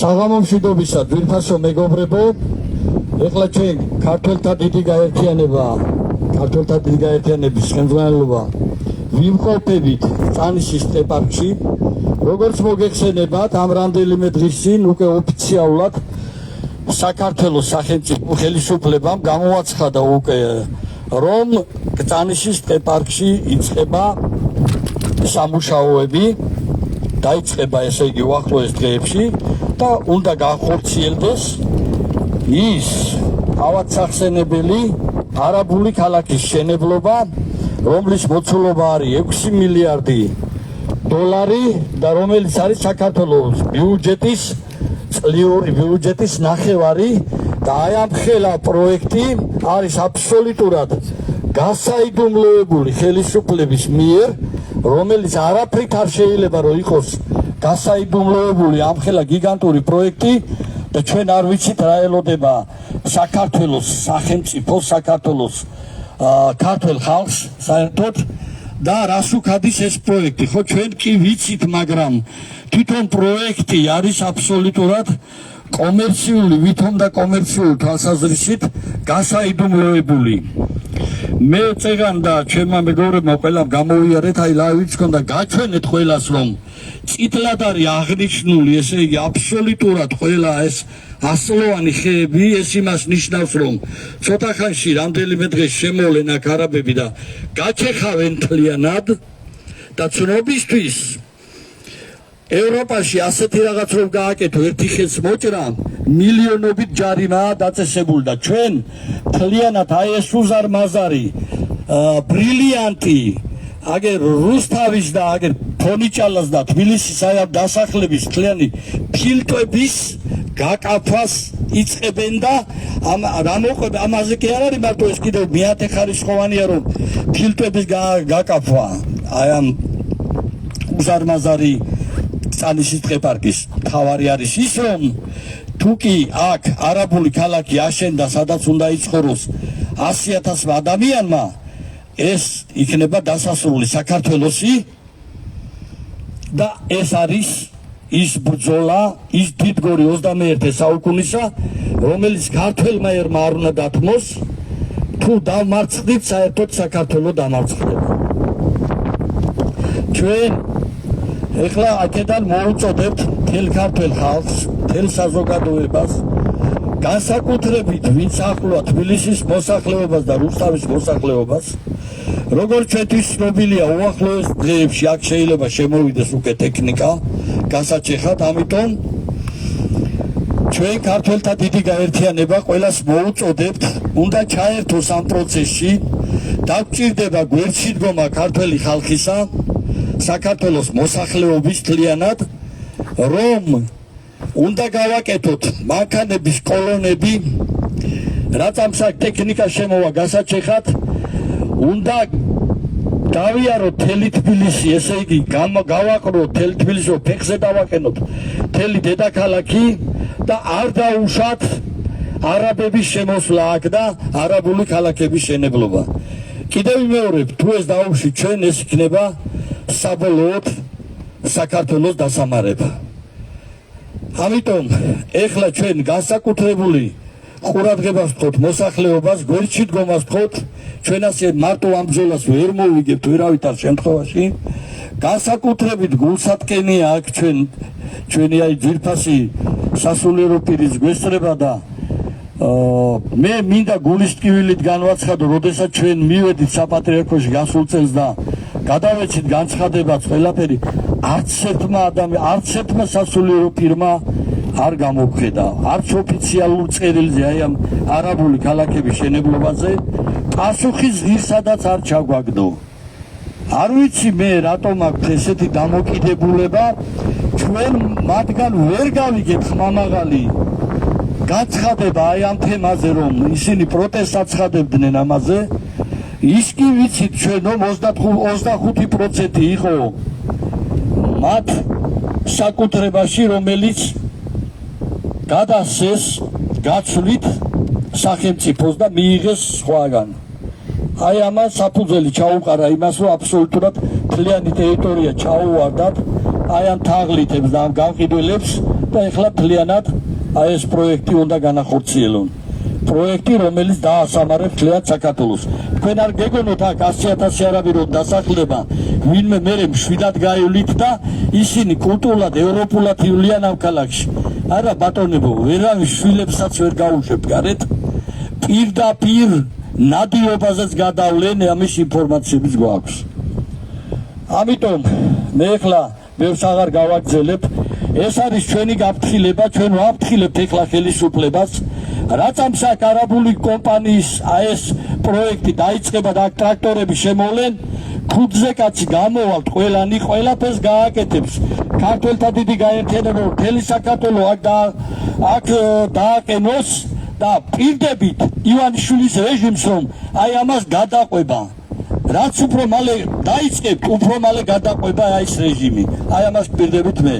საღამომშვიდობისა ძვირფასო მეგობრებო, ეხლა ჩვენ ქართველთა დიდი გაერთიანების ხელმძღვანელობა ვიმყოფებით წანიშის ეპარქში. როგორც მოგეხსენებათ, ამ რამდენიმე დღის წინ უკვე ოფიციალურად საქართველოს სახელმწიფო ხელისუფლებამ გამოაცხადა უკვე, რომ წანიშის ეპარქში იწყება სამუშაოები, დაიწყება ესე იგი უახლოეს დღეებში და უნდა განხორციელდეს ის ავადსახსენებელი არაბული ქალაქის შენებლობა, რომლის მოცულობა არის 6 მილიარდი დოლარი და რომელიც არის საქართველოს ბიუჯეტის წლიური ბიუჯეტის ნახევარი და აი ამ ხელა პროექტი არის აბსოლუტურად გასაიდუმლოებული ხელისუფლების მიერ, რომელიც არაფრით არ შეიძლება რომ იყოს გასაიდუმლოებული ამ ხელა გიგანტური პროექტი და ჩვენ არ ვიცით რა ელოდება საქართველოს სახელმწიფოს, საქართველოს ქართულ ხალხს საერთოდ და რას უქადის ეს პროექტი. ხო ჩვენ კი ვიცით, მაგრამ თვითონ პროექტი არის აბსოლუტურად კომერციული, ვითომ და კომერციული თვალსაზრისით გასაიდუმლოებული. მე წეგან და ჩემმა მეგობრებმა ყველამ გამოვიარეთ, აი ლაივიც ქონდა, გაჩვენეთ ყველას, რომ წითლად არის აღნიშნული, ესე იგი აბსოლუტურად ყველა ეს ასლოვანი ხეები, ეს იმას ნიშნავს, რომ ცოტა ხანში რამდენიმე დღეს შემოვლენ აქ არაბები და გაჩეხავენ მთლიანად და ცნობისთვის ევროპაში ასეთი რაღაც რომ გააკეთო ერთი ხელს მოჭრა, მილიონობით ჯარიმაა დაწესებული და ჩვენ მთლიანად აი ეს უზარმაზარი ბრილიანტი აგერ რუსთავის და აგერ ფონიჭალას და თბილისის აი ამ დასახლების მთლიანი ფილტვების გაკაფას იწყებენ და რა მოყვება ამაზე კი არ არის მარტო ეს კიდევ მეათე ხარისხოვანია რომ ფილტვების გაკაფვა აი ამ უზარმაზარი წანიშის ტყეპარკის თავარი არის ის, რომ თუ კი აქ არაბული ქალაქი აშენდა, სადაც უნდა იცხოვროს 100,000 ადამიანმა, ეს იქნება დასასრული საქართველოსი და ეს არის ის ბრძოლა, ის დიდგორი 21 საუკუნისა, რომელიც ქართველმა ერმა არ უნდა დათმოს, თუ დამარცხდით, საერთოდ საქართველო დამარცხდება. ჩვენ ეხლა აქედან მოუწოდებთ მთელ ქართველ ხალხს, მთელ საზოგადოებას, განსაკუთრებით ვინც ახლოა თბილისის მოსახლეობას და რუსთავის მოსახლეობას, როგორც ჩვენთვის ცნობილია უახლოეს დღეებში აქ შეიძლება შემოვიდეს უკვე ტექნიკა გასაჩეხად, ამიტომ ჩვენ ქართველთა დიდი გაერთიანება ყველას მოუწოდებთ, უნდა ჩაერთოს ამ პროცესში, დაგჭირდება გვერდში დგომა ქართველი ხალხისა, საქართველოს მოსახლეობის მთლიანად, რომ უნდა გავაკეთოთ მანქანების კოლონები, რაც ამ ტექნიკა შემოვა გასაჩეხად, უნდა გავიაროთ მთელი თბილისი, ესე იგი გავაყროთ მთელი თბილისი, ფეხზე დავაყენოთ მთელი დედაქალაქი და არ დაუშვათ არაბების შემოსვლა აქ და არაბული ქალაქების შენებლობა. კიდევ ვიმეორებ, თუ ეს დაუშვით ჩვენ, ეს იქნება საბოლოოდ საქართველოს დასამარება. ამიტომ ეხლა ჩვენ განსაკუთრებული ყურადღებას ვთხოვთ მოსახლეობას, გვერდში დგომას ვთხოვთ, ჩვენ ასე მარტო ამ ბრძოლას ვერ მოვიგებთ ვერავითარ შემთხვევაში. განსაკუთრებით გულსატკენია აქ ჩვენი აი ძვირფასი სასულიერო პირის გვესწრება და მე მინდა გულის ტკივილით განვაცხადო, როდესაც ჩვენ მივედით საპატრიარქოში გასულ წელს და გადავეცით განცხადებაც ყველაფერი, არც ერთმა სასულიერო პირმა არ გამოგხედა, არც ოფიციალურ წერილზე აი ამ არაბული ქალაქების შენებლობაზე პასუხის ღირსადაც არ ჩაგვაგდო. არ ვიცი მე რატომ აქვს ესეთი დამოკიდებულება, ჩვენ მათგან ვერ გავიგეთ ხმამაღალი გაცხადება აი ამ თემაზე, რომ ისინი პროტესტს აცხადებდნენ ამაზე. ის კი ვიცით ჩვენ, რომ 25% იყო მათ საკუთრებაში, რომელიც გადასცეს გაცვლით სახელმწიფოს და მიიღეს სხვაგან. აი ამას საფუძველი ჩაუყარა იმას, რომ აბსოლუტურად მთლიანი ტერიტორია ჩაუვარდათ აი ამ თაღლითებს და ამ გამყიდველებს და ეხლა მთლიანად აი ეს პროექტი უნდა განახორციელონ. პროექტი, რომელიც დაასამარებს მთლიან საქართველოს. თქვენ არ გეგონოთ აქ 100,000 არაბი რომ დასახლება, ვინმე მერე მშვიდად გაივლით და ისინი კულტურულად, ევროპულად ივლიან ამ ქალაქში. არა ბატონებო, ვერავინ შვილებსაც ვერ გაუშვებთ გარეთ. პირდაპირ ნადიობაზეც გადავლენ ამის ინფორმაციების გვაქვს. ამიტომ მე ეხლა ბევრს აღარ გავაგრძელებ. ეს არის ჩვენი გაფრთხილება, ჩვენ ვაფრთხილებთ ეხლა ხელისუფლებას. რაც ამ საკ არაბული კომპანიის ეს პროექტი დაიწყება და აქ ტრაქტორები შემოვლენ, ქუძზე კაცი გამოვალთ, ყველანი ყველაფერს გააკეთებს. ქართველთა დიდი გაერთიანება მთელი საქართველო აქ დააყენოს და პირდებით ივანიშვილის რეჟიმს რომ აი ამას გადაყვება. რაც უფრო მალე დაიწყებთ, უფრო მალე გადაყვება ეს რეჟიმი. აი ამას პირდებით მე.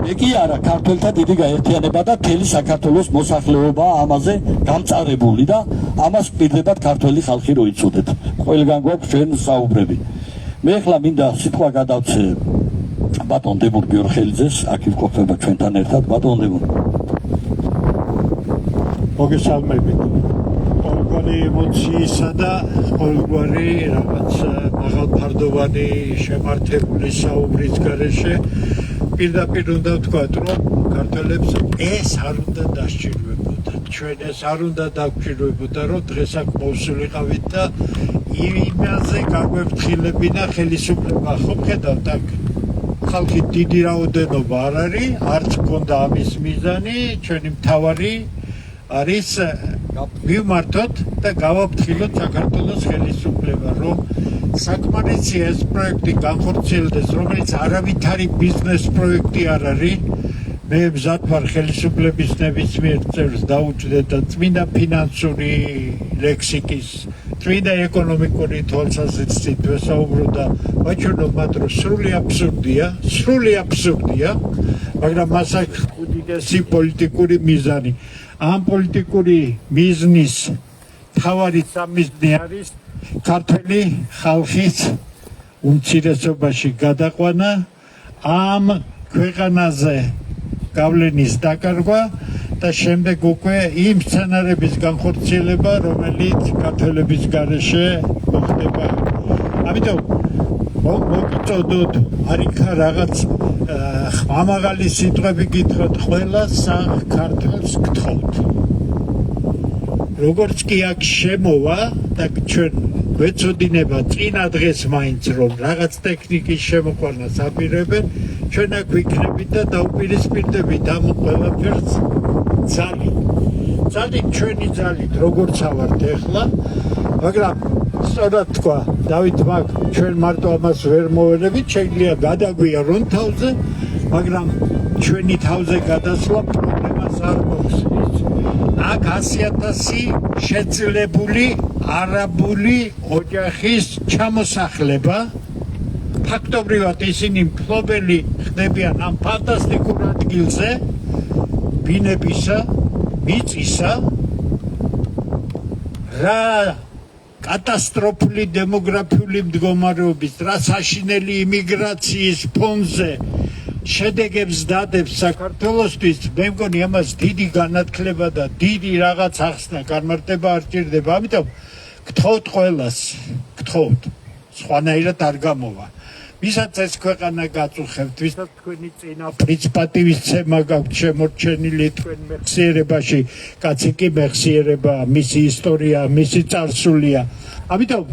მე კი არა, ქართველთა დიდი გაერთიანება და მთელი საქართველოს მოსახლეობა ამაზე გამწარებული და ამას პირდებად ქართველი ხალხი რო იცოდეთ. ყველგან გვაქვს ჩვენ საუბრები. მე ახლა მინდა სიტყვა გადავცე ბატონ დებურ გიორხელიძეს, აქ იმყოფება ჩვენთან ერთად. ბატონ დებურ. მოგესალმებით. ყოველგვარი ემოციისა და ყოველგვარი რაღაც მაღალფარდოვანი შემართებული საუბრის გარეშე პირდაპირ უნდა ვთქვათ, რომ ქართველებს ეს არ უნდა დასჭირვებოდა. ჩვენ ეს არ უნდა დაგვჭირვებოდა, რომ დღეს აქ მოვსულიყავით და იმაზე გაგვეფრთხილებინა ხელისუფლება. ხომ ხედავთ აქ ხალხი დიდი რაოდენობა არ არის, არც გქონდა ამის მიზანი, ჩვენი მთავარი არის მივმართოთ და გავაფრთხილოთ საქართველოს ხელისუფლება, რომ საკმარისია ეს პროექტი განხორციელდეს, რომელიც არავითარი ბიზნეს პროექტი არ არის. მე მზად ვარ ხელისუფლების ნებისმიერ წევრს დაუჭდეთ და წმინდა ფინანსური ლექსიკის, წმინდა ეკონომიკური თვალსაზრისით ვესაუბრო და ვაჩვენო მათ, რომ სრული აბსურდია, მაგრამ მას აქვს უდიდესი პოლიტიკური მიზანი. ამ პოლიტიკური მიზნის თავარი სამიზნე არის ქართველი ხალხის უმცირესობაში გადაყვანა, ამ ქვეყანაზე გავლენის დაკარგვა და შემდეგ უკვე იმ სცენარების განხორციელება, რომელიც ქართველების გარეშე მოხდება. ამიტომ მოგიწოდოთ, არიქა რაღაც ხმამაღალი სიტყვები გითხრათ, ყველა საქართველოს გთხოვთ. როგორც კი აქ შემოვა და ჩვენ გვეცოდინება წინა დღეს მაინც რომ რაღაც ტექნიკის შემოყვანას აპირებენ, ჩვენ აქ ვიქნებით და დავპირისპირდებით ამ ყველაფერს ძალით, ჩვენი ძალით, როგორც ავართ ახლა, მაგრამ სწორად თქვა დავით მაგ ჩვენ მარტო ამას ვერ მოვერებით, შეიძლება გადაგვია რომ თავზე, მაგრამ ჩვენი თავზე გადასვლა პრობლემას არ მოხსნის. აქ 100,000 შეძლებული არაბული ოჯახის ჩამოსახლება, ფაქტობრივად ისინი მფლობელი ხდებიან ამ ფანტასტიკურ ადგილზე, ბინებისა, მიწისა, რა კატასტროფული დემოგრაფიული მდგომარეობის, რა საშინელი იმიგრაციის ფონზე შედეგებს დადებს საქართველოსთვის, მე მგონი ამას დიდი განათლება და დიდი რაღაც ახსნა განმარტება არ ჭირდება. ამიტომ გთხოვთ ყველას, გთხოვთ, სხვანაირად არ გამოვა. ვისაც ეს ქვეყანა გაწუხებთ, ვისაც თქვენი წინაპრიც პატივისცემა გაქვთ შემორჩენილი თქვენ მეხსიერებაში, კაცი კი მეხსიერება, მისი ისტორია, მისი წარსულია. ამიტომ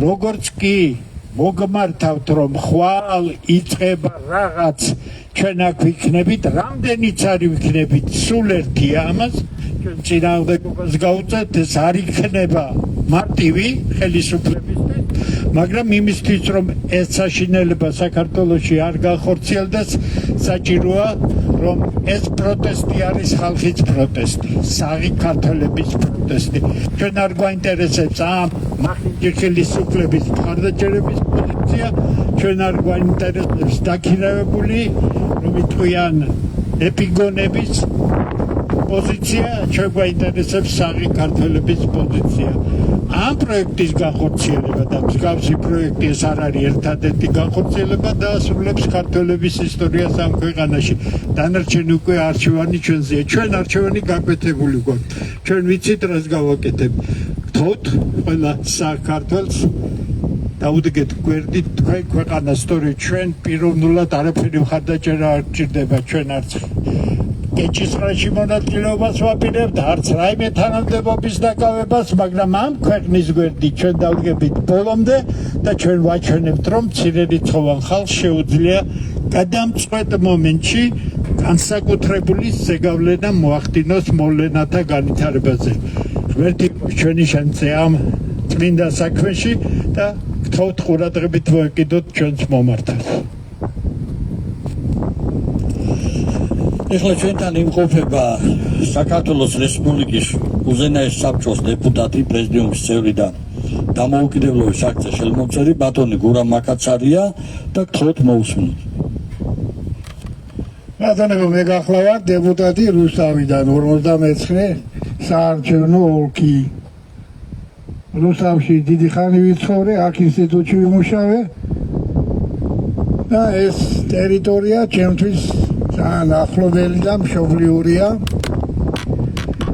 როგორც კი მოგმართავთ, რომ ხვალ იწყება რაღაც, ჩვენ აქ ვიქნებით, რამდენიც არ ვიქნებით, სულ ერთია ამას, ჩვენ წინააღმდეგობას გავუწევთ, ეს არ იქნება მარტივი ხელისუფლებისთვის, მაგრამ იმისთვის, რომ ეს საშინელება საქართველოში არ განხორციელდეს, საჭიროა, რომ ეს პროტესტი არის ხალხის პროტესტი, საღი ქართველების პროტესტი. ჩვენ არ გვაინტერესებს ამ მახინჯი ხელისუფლების მხარდაჭერების პოზიცია, ჩვენ არ გვაინტერესებს დაქირავებული, რომ იტყვიან ეპიგონების პოზიცია, ჩვენ გვაინტერესებს საღი ქართველების პოზიცია. ამ პროექტის განხორციელება და მსგავსი პროექტი ეს არ არის ერთადერთი განხორციელება დაასრულებს ქართველების ისტორიას ამ ქვეყანაში. დანარჩენი უკვე არჩევანი ჩვენზეა. ჩვენ არჩევანი გაკვეთებული გვაქვს. ჩვენ ვიცით რას გავაკეთებ. გთხოვთ ყველა საქართველოს დაუდგეთ გვერდით თქვენ ქვეყანა სწორედ ჩვენ პიროვნულად არაფერი მხარდაჭერა არ ჭირდება ჩვენ არც კეჭისყრაში მონაწილეობას ვაპირებთ, არც რაიმე თანამდებობის დაკავებას, მაგრამ ამ ქვეყნის გვერდით ჩვენ დავდგებით ბოლომდე და ჩვენ ვაჩვენებთ, რომ მცირერიცხოვან ხალხს შეუძლია გადამწყვეტ მომენტში განსაკუთრებული ზეგავლენა მოახდინოს მოვლენათა განვითარებაზე. ღმერთი ჩვენი შენზე ამ წმინდა საქმეში და გთხოვთ ყურადღებით მოეკიდოთ ჩვენს მომართავს. ეხლა ჩვენთან იმყოფება საქართველოს რესპუბლიკის უზენაეს საბჭოს დეპუტატი, პრეზიდიუმის წევრი და დამოუკიდებლობის აქტზე ხელმომწერი ბატონი გურამ მაკაცარია და გთხოვთ მოусმინოთ. ბატონებო, მე გახლავართ დეპუტატი რუსთავიდან 59 საარჩევნო ოლქი. რუსთავში დიდი ხანი ვიცხოვრე, აქ ინსტიტუტში ვიმუშავე და ეს ტერიტორია ჩემთვის ძალიან ახლობელი და მშობლიურია.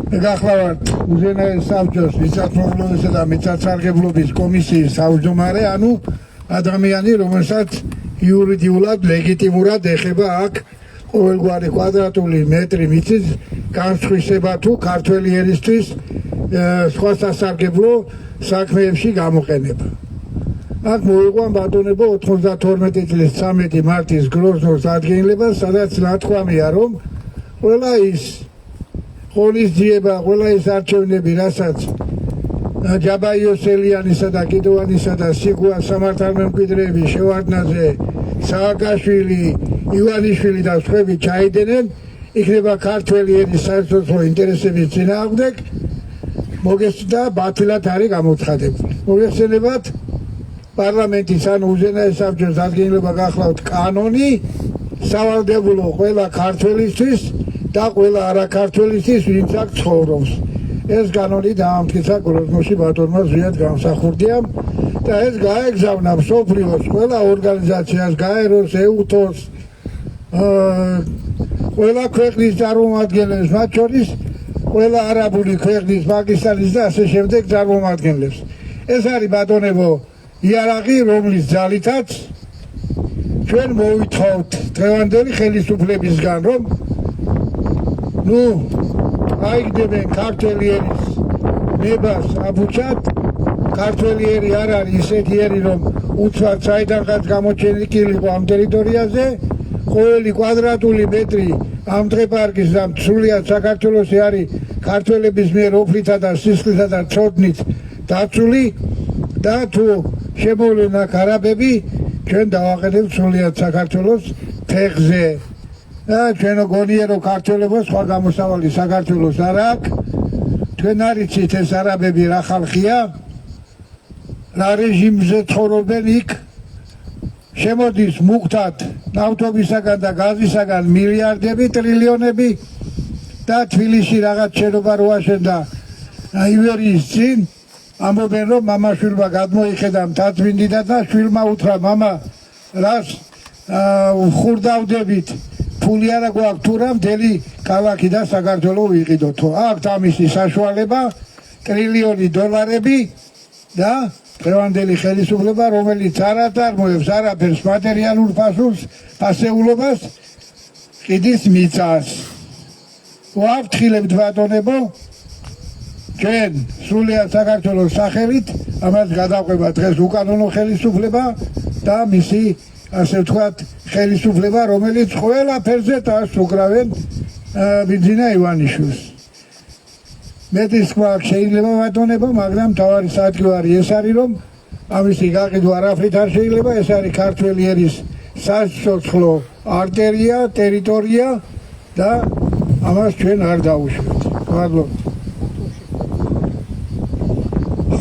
მე გახლავართ უზენაეს საბჭოს მიწათმოქმედებისა და მიწათსარგებლობის კომისიის თავმჯდომარე, ანუ ადამიანი, რომელსაც იურიდიულად ლეგიტიმურად ეხება აქ ყოველგვარი კვადრატული მეტრი მიწის განსხვისება თუ ქართველი ერისთვის სხვა სასარგებლო საქმეებში გამოყენება. აქ მოიყვან ბატონებო 92 წლის 13 მარტის გროზნოს ადგენილებას, სადაც ნათქვამია, რომ ყველა ის ღონისძიება, ყველა ის არჩევნები, რასაც ჯაბაიოსელიანისა და კიდოვანისა და სიგუა სამართალმემკვიდრეები შევარდნაძე, სააკაშვილი, ივანიშვილი და სხვები ჩაიდნენ, იქნება ქართველი ერის საერთაშორისო ინტერესების წინააღმდეგ მოგესწრება ბათილად არის გამოცხადებული. მოგეხსენებათ პარლამენტის ანუ უზენაეს საბჭოს დადგენილება გახლავთ კანონი სავალდებულო ყველა ქართველისთვის და ყველა არაქართველისთვის, ვინც აქ ცხოვრობს. ეს კანონი დაამტკიცა გროზნოში ბატონმა ზვიად გამსახურდიამ და ეს გაეგზავნა მსოფლიოს ყველა ორგანიზაციას, გაეროს, ეუთოს, ყველა ქვეყნის წარმომადგენლებს, მათ შორის ყველა არაბული ქვეყნის, პაკისტანის და ასე შემდეგ წარმომადგენლებს. ეს არის ბატონებო იარაღი, რომლის ძალითაც ჩვენ მოვითხოვთ დღევანდელი ხელისუფლებისგან, რომ აიგდებენ ქართველი ერის ნებას აბუჩად. ქართველი ერი არ არის ისეთი ერი, რომ უცბად საიდანღაც გამოჩენილიყო ამ ტერიტორიაზე. ყოველი კვადრატული მეტრი ამ დღეპარკის და სრულიად საქართველოში არის ქართველების მიერ ოფლითა და სისხლითა და ცოდნით დაცული და თუ შემოვლენ აქ არაბები, ჩვენ დავაყენებთ სრულიად საქართველოს ფეხზე. და ჩვენ გონია რომ ქართველებო სხვა გამოსავალი საქართველოს არ აქვს. თქვენ არიცით ეს არაბები რა ხალხია, რა რეჟიმზე ცხოვრობენ იქ. შემოდის მუხტად ნავთობისაგან და გაზისაგან მილიარდები, ტრილიონები და თბილისში რაღაც შენობა როაშენ და ივერიის წინ ამბობენ რომ მამაშვილმა გადმოიხედა მთაწმინდიდან და შვილმა უთხრა მამა რას ხურდავდებით, ფული არა გვაქვს თუ რა მთელი ქალაქი და საქართველო ვიყიდოთო. აქვთ ამისი საშუალება, ტრილიონი დოლარები და დღევანდელი ხელისუფლება, რომელიც არ აწარმოებს არაფერს მატერიალურ ფასეულობას, ყიდის მიწას. ვაფრთხილებთ ბატონებო, ჩვენ სრულიად საქართველოს სახელით ამას გადაყვება დღეს უკანონო ხელისუფლება და მისი ასე ვთქვათ ხელისუფლება, რომელიც ყველაფერზე თავს უკრავენ ბიძინა ივანიშვილს. მეტის თქვა შეიძლება ბატონებო, მაგრამ თავარი საათგივარი ეს არის, რომ ამისი გაყიდვა არაფრით არ შეიძლება. ეს არის ქართველი ერის საცოცხლო არტერია, ტერიტორია და ამას ჩვენ არ დაუშვებთ. მადლობა.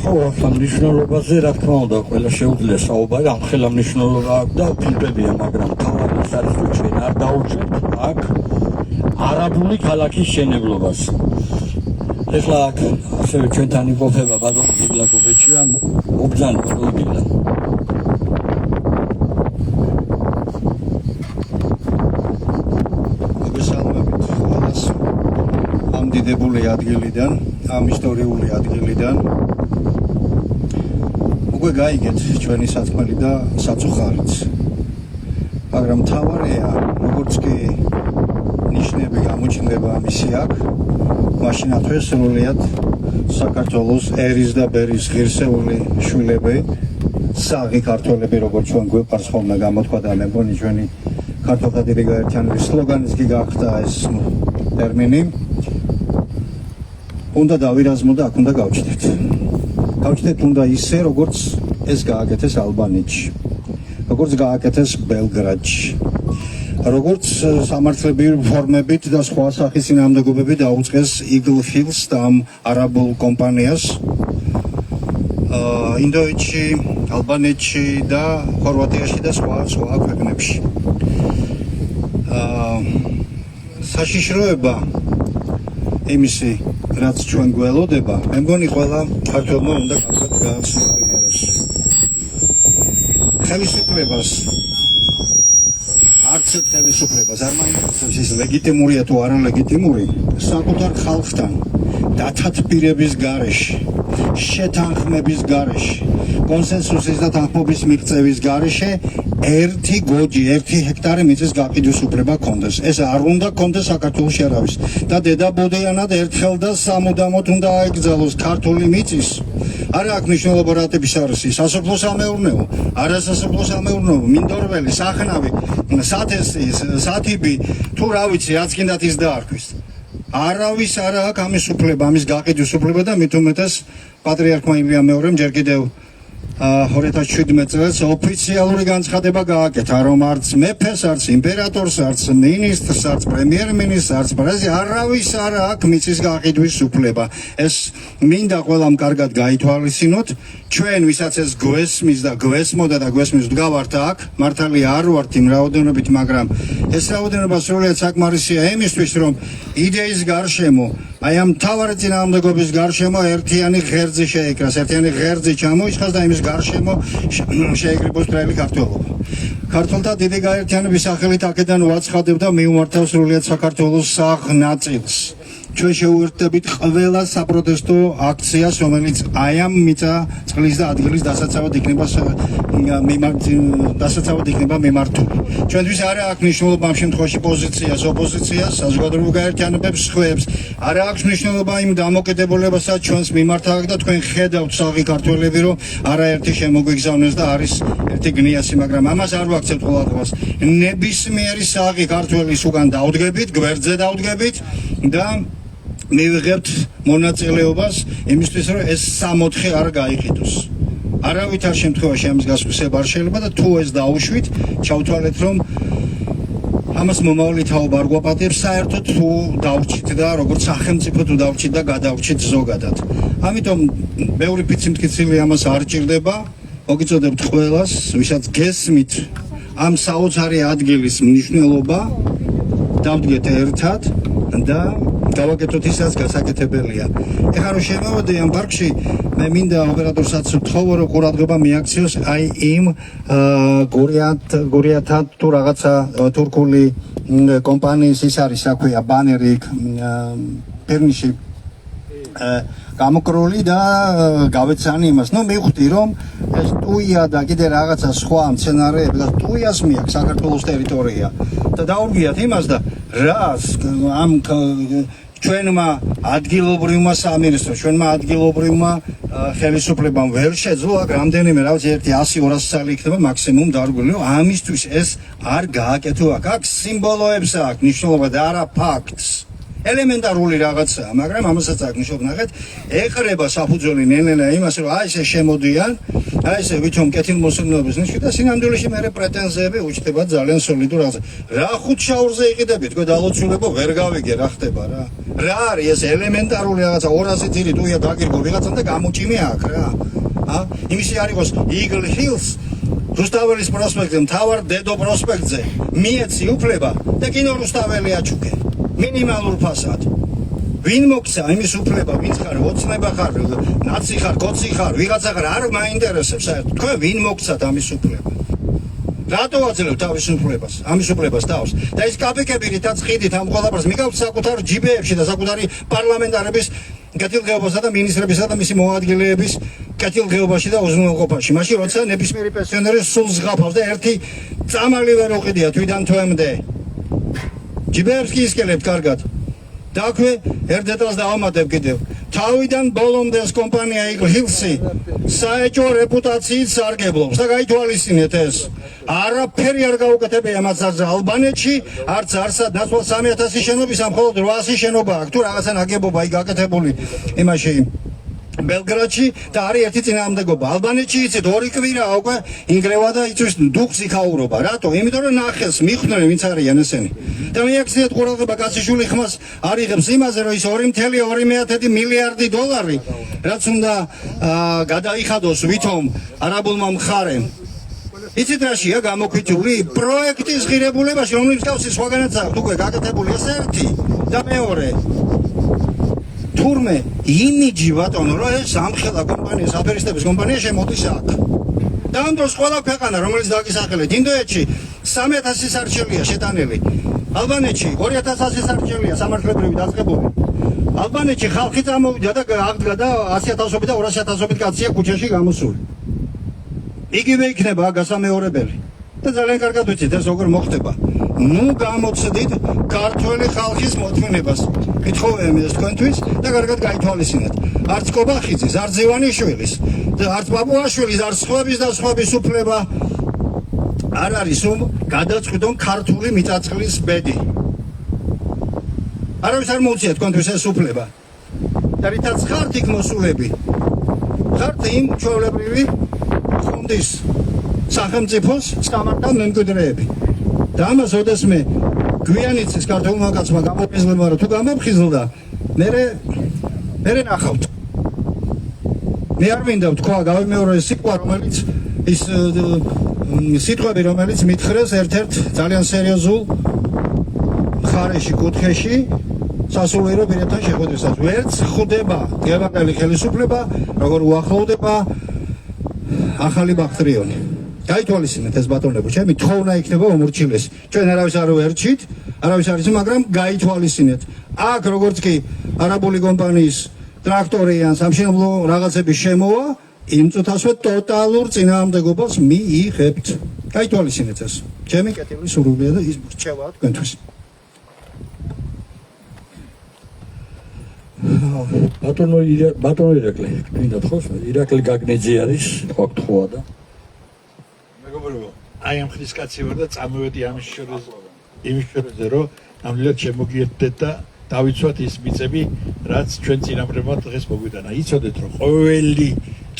ამ მნიშვნელობაზე რა თქმა უნდა ყველა შეუძლია საუბარი, ამ ხელა მნიშვნელობა აქვს და ფილტრებია, მაგრამ თავად ის არის რომ ჩვენ არ დაუჭერთ აქ არაბული ქალაქის შენებლობას. ეხლა ასევე ჩვენთან იმყოფება ბატონი გიგლაკოვი ჩუა მოგზან პროდილა მოგესალმებით ყველას ამ დიდებული ადგილიდან, ამ ისტორიული ადგილიდან. უკვე გაიგეთ ჩვენი სათქმელი და საწუხარიც. მაგრამ მთავარია, როგორც კი ნიშნები გამოჩნდება ამისი აქ, მაშინათვე სრულიად საქართველოს ერის და ბერის ღირსეული შვილები, საღი ქართველები, როგორც ჩვენ გვეყარს ხოლმე გამოთქვა და მე მგონი ჩვენი ქართველთა დიდი გაერთიანების სლოგანიც კი გახდა ეს ტერმინი. უნდა დავირაზმო და აქ უნდა გავჩნდეთ. გავჩნდეთ უნდა ისე, როგორც ეს გააკეთეს ალბანეთში, როგორც გააკეთეს ბელგრადში, როგორც სამართლებრივი ფორმებით და სხვა სახის წინააღმდეგობები დაუწყეს Eagle Hills და ამ არაბულ კომპანიას ინდოეთში, ალბანეთში და ხორვატიაში და სხვა ქვეყნებში. საშიშროება იმისი, რაც ჩვენ გველოდება, მე მგონი ყველა ქართველმა უნდა კარგად გააცნობიეროს. ხელისუფლებას არც ხელისუფლებას არ მაინტერესებს ის ლეგიტიმურია თუ არალეგიტიმური, საკუთარ ხალხთან დათათბირების გარეშე, შეთანხმების გარეშე, კონსენსუსის და თანხმობის მიღწევის გარეშე ერთი გოჯი, 1 ჰექტარი მიწის გაყიდვის უფლება ქონდეს. ეს არ უნდა ქონდეს საქართველოში არავის. და დედაბოდიანად ერთხელ და სამუდამოდ უნდა აეკრძალოს ქართული მიწის. არა აქვს მნიშვნელობა რა ტიპის არის ის, სასოფლო-სამეურნეო, არასასოფლო-სამეურნეო, მინდორველი, სახნავი, სათესი, სათიბი, თუ რა ვიცი, რაც კიდათ ის დაარქვის. არავის არ აქვს ამის უფლება, ამის გაყიდვის უფლება და მით უმეტეს პატრიარქმა ილია მეორემ ჯერ კიდევ 2017 წელს ოფიციალური განცხადება გააკეთა, რომ არც მეფეს, არც იმპერატორს, არც მინისტრს, არც პრემიერ-მინისტრს, არც პრეზიდენტს არავის არ აქვს მიწის გაყიდვის უფლება. ეს მინდა ყველამ კარგად გაითვალისწინოთ. ჩვენ, ვისაც ეს გვესმის და გვესმოდა და გვესმის ვდგავართ აქ, მართალია არ ვართ იმ რაოდენობით, მაგრამ ეს რაოდენობა სრულიად საკმარისია იმისთვის, რომ იდეის გარშემო, აი ამ მთავარი წინააღმდეგობის გარშემო ერთიანი ღერძი შეიკრას, ერთიანი ღერძი ჩამოიშხას და იმის გარშემო შეიკრიბოს მთელი ქართველობა. ქართველთა დიდი გაერთიანების სახელით აქედან ვაცხადებ და მივმართავ სრულიად საქართველოს საღ ნაწილს. ჩვენ შევუერთდებით ყველა საპროტესტო აქციას, რომელიც აი ამ მიწა წყლის და ადგილის დასაცავად იქნება მიმართული. ჩვენთვის არ აქვს მნიშვნელობა ამ შემთხვევაში პოზიციას, ოპოზიციას, საზოგადოებრივ გაერთიანებებს, სხვებს. არ აქვს მნიშვნელობა იმ დამოკიდებულებასაც ჩვენს მიმართ აქვს და თქვენ ხედავთ საღი ქართველები, რომ არაერთი შემოგვიგზავნეს და არის ერთი გნიასი, მაგრამ ამას არ ვაქცევთ ყოლადღებას. ნებისმიერი საღი ქართველის უკან დავდგებით, გვერდზე დავდგებით და მივიღებთ მონაწილეობას იმისთვის, რომ ეს 64 არ გაიყიდოს. არავითარ შემთხვევაში ამის გასხვისება არ შეიძლება და თუ ეს დაუშვით, ჩავთვალეთ, რომ ამას მომავალი თაობა არ გვაპატიებს, საერთოდ თუ დავრჩით და როგორც სახელმწიფო თუ დავრჩით და გადავრჩით ზოგადად. ამიტომ ბევრი ფიცი მტკიცილი ამას არ ჭირდება. მოგიწოდებთ ყველას, ვისაც გესმით ამ საოცარი ადგილის მნიშვნელობა, დავდგეთ ერთად და გავაკეთოთ ის, რაც გასაკეთებელია. ეხლა რომ შემოვედი ამ პარკში, მე მინდა ოპერატორსაც ვთხოვო, რომ ყურადღება მიაქციოს აი იმ გურიათად თუ რაღაცა თურქული კომპანიის ის არის, რა ქვია, ბანერი ფერნიში გამოკრული და გავეცანი იმას. ნუ მივხვდი, რომ ეს ტუია და კიდე რაღაცა სხვა მცენარეები და ტუიას მიაქვს საქართველოს ტერიტორია. და დაურგიათ იმას და რას ამ ჩვენმა ადგილობრივმა სამინისტრომ, ჩვენმა ადგილობრივმა ხელისუფლებამ ვერ შეძლო აქ რამდენიმე, რა ვიცი, 100-200 წელი იქნება მაქსიმუმ დარგვილი, რომ ამისთვის ეს არ გააკეთო აქ. აქ სიმბოლოებს აქვს მნიშვნელობა და არა ფაქტს. ელემენტარული რაღაცაა, მაგრამ ამასაც აქვს მნიშვნელობა. ნახეთ, ეყრება საფუძველი ნელ-ნელა იმას, რომ აი ესე შემოდიან, აი ესე ვითომ კეთილმოსურნეობის ნიშნით და სინამდვილეში მე პრეტენზიები უჩნდება ძალიან სოლიდურ რაღაცა. რა ხუთშაურზე იყიდებით, თქვენ დალოცულებო ვერ გავიგე რა ხდება რა. რა არის ეს ელემენტარული რაღაცა 200 ძირი ტუია დაგირგო ვიღაცამ და გამოჭიმე აქ რა. იმისი არ იყოს Eagle Hills რუსთაველის პროსპექტზე, მთავარ დედო პროსპექტზე მიეცი უფლება და კინო რუსთაველი აჩუქე. მინიმალურ ფასად. ვინ მოგცა იმის უფლება, ვინც ხარ, ოცნება ხარ, ნაცი ხარ, კოცი ხარ, ვიღაცა ხარ, არ მაინტერესებს საერთოდ. თქვენ ვინ მოგცათ ამის უფლება? რატო აძლევთ თავის უფლებას, ამის უფლებას თავს? და ის კაპიკები რითაც ხიდით ამ ყველაფერს მიგავთ საკუთარ ჯიბეებში და საკუთარი პარლამენტარების კეთილდღეობასა და მინისტრებისა და მისი მოადგილეების კეთილდღეობაში და უზრუნველყოფაში. მაშინ როცა ნებისმიერი პენსიონერი სულს ღაფავს და ერთი წამალი ვერ უყიდია თვიდან თვემდე. ჯიბეებს კი ისკელებთ კარგად. და აქვე ერთ დეტალს დავამატებ კიდევ. თავიდან ბოლომდე ეს კომპანია იგლსი საეჭვო რეპუტაციით სარგებლობს და გაითვალისწინეთ ეს. არაფერი არ გაუკეთებია მათ ალბანეთში, არც არსად ნაცვალ 3000 შენობის ამ მხოლოდ 800 შენობა აქვს თუ რაღაცა ნაგებობა იქ გაკეთებული იმაში ბელგრადში და არის ერთი წინააღმდეგობა. ალბანეთში იცით ორი კვირა უკვე ინგრევა და იწვის დუხს იქაურობა. რატო? იმიტომ რომ ნახეს მიხვდნენ ვინც არიან ესენი. და მიაქციეთ ყურადღება კაციშვილი ხმას არიღებს იმაზე რომ ის 2.2 მილიარდი დოლარი რაც უნდა გადაიხადოს ვითომ არაბულმა მხარემ. იცით რაშია გამოკვითული? პროექტის ღირებულებაში რომლის გავსი სხვაგანაც აქვს უკვე გაკეთებული ეს ერთი და მეორე. თურმე იმიჯი ბატონო რომ ეს ამხელა კომპანია, აფერისტების კომპანია შემოდის აქ. და ამ დროს ყველა ქვეყანა რომელიც დაგისახელეთ ინდოეთში 3000 სარჩელია შეტანილი. ალბანეთში 2100 სარჩელია სამართლებრივი დაწყებული. ალბანეთში ხალხი წამოვიდა და აღდგა და 100,000 და 200,000 კაცია ქუჩაში გამოსული. იგივე იქნება გასამეორებელი. და ძალიან კარგად ვიცით ეს როგორ მოხდება. ნუ გამოცდით ქართველი ხალხის მოთმინებას. კითხოვები ეს თქვენთვის და კარგად გაითვალისწინეთ. არც კობახიძის, არც ზევანიშვილის და არც პაპუაშვილის, არც სხვების და სხვების უფლება არ არის რომ გადაწყვიტონ ქართული მიწაწყლის ბედი. არავის არ მოუწია თქვენთვის ეს უფლება. და რითაც ხართ იქ მოსულები. ხართ იმ ჩვეულებრივი ხუნდის სახელმწიფოს სამართალ მემკვიდრეები. და ამას ოდესმე გვიანიცის ქართულმა კაცმა გამოფხიზლება რომ თუ გამოფხიზლდა მე ნახავთ. მე არ მინდა ვთქვა გავიმეორო სიტყვა რომელიც ის სიტყვები რომელიც მითხრეს ერთ-ერთ ძალიან სერიოზულ მხარეში კუთხეში სასულიერო პირებთან შეხვედრისას. ვერც ხვდება გევაკელი ხელისუფლება როგორ უახლოვდება ახალი ბაქტრიონი. გაითვალისწინეთ ეს ბატონებო, ჩემი თხოვნა იქნება უმორჩილესი. ჩვენ არავის არ ვერჩით, არავის არ იცით, მაგრამ გაითვალისწინეთ. აქ როგორც კი არაბული კომპანიის ტრაქტორი ან სამშენებლო რაღაცების შემოვა, იმ წუთასვე ტოტალურ წინააღმდეგობას მიიღებთ. გაითვალისწინეთ ეს. ჩემი კეთილი სურვილია და ის რჩევაა თქვენთვის. ბატონო ირაკლი, გინდა თხოვს, ირაკლი გაგნეძე არის, თქვა გთხოვა და აი ამ ხრის კაცი ვარ და წამოვედი ამის შორეზე რომ ნამდვილად შემოგიერთდეთ და დავიცვათ ის მიწები რაც ჩვენ წინაპრებმა დღეს მოგვიტანა. იცოდეთ რომ ყოველი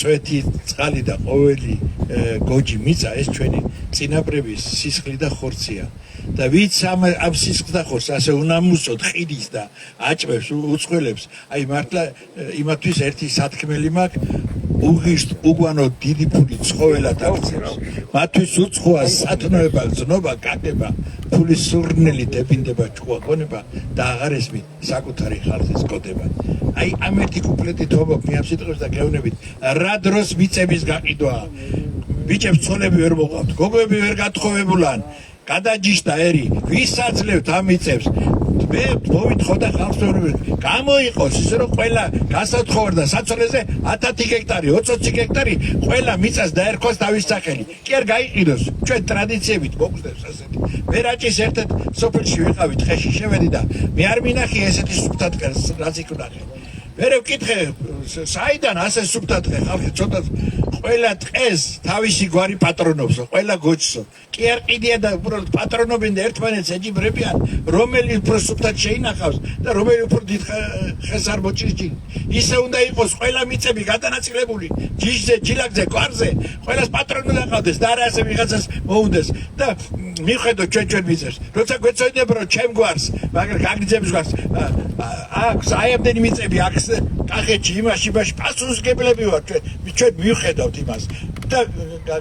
წვეთი წყალი და ყოველი გოჯი მიწა ეს ჩვენი წინაპრების სისხლი და ხორცია. და ვიც ამ სისხლს და ხორცს ასე უნამუსოდ ხიდის და აჭმევს უცხველებს, აი მართლა იმათთვის ერთი სათქმელი მაქვს უღიშთ უგვანო დიდი ფული ცხოველად აღწევს. მათთვის უცხოა სათნოება, ზნობა, კაკება, ფულის სურნელი დებინდება ჭკუა და აღარ ესმით საკუთარი ხალხის კოდება. აი ამ ერთი კუპლეტი თობობ მე ამ სიტყვებს და გეუბნებით რა დროს მიწების გაყიდვა. ბიჭებს ცოლები ვერ მოყავთ, გოგოები ვერ გათხოვებულან. გადაჯიშდა ერი, ვის აძლევთ ამ მიწებს? მე მოვითხოვ და ხალხს გამოიყოს ისე რომ ყველა გასათხოვდა საცოლეზე 1000 ჰექტარი, 20 ჰექტარი ყველა მიწას დაერქვას თავის სახელი. კი არ გაიყიდოს. ჩვენ ტრადიციებით მოგვწევს ასეთი. მე რაჭის ერთ-ერთ სოფელში ვიყავით, ხეში შევედი და მე არ მინახი ესეთი სუფთა დღე, რაც იქ ვნახე. მე ვკითხე, საიდან ასე სუფთა დღე ხალხი ცოტა ყველა დღეს თავისი გვარი პატრონობს, ყველა გოჩსო. კი არ ყიდია და უბრალოდ პატრონობენ და ერთმანეთს ეჯიბრებიან, რომელი უფრო სუფთად შეინახავს და რომელი უფრო დიდ ხეს არ მოჭრის ჯი. ისე უნდა იყოს ყველა მიწები გადანაწილებული, ჯიშზე, ჯილაკზე, კვარზე, ყველას პატრონი დაყავდეს და არა ასე ვიღაცას მოუნდეს და მიხედო ჩვენ მიწებს. როცა გვეცოდინებ რომ ჩემ გვარს, მაგრამ გაგრძებს გვარს, აქვს აი ამდენი მიწები აქვს კახეთში, იმაში, პასუხისმგებლები ვარ ჩვენ მიხედავთ იმას. და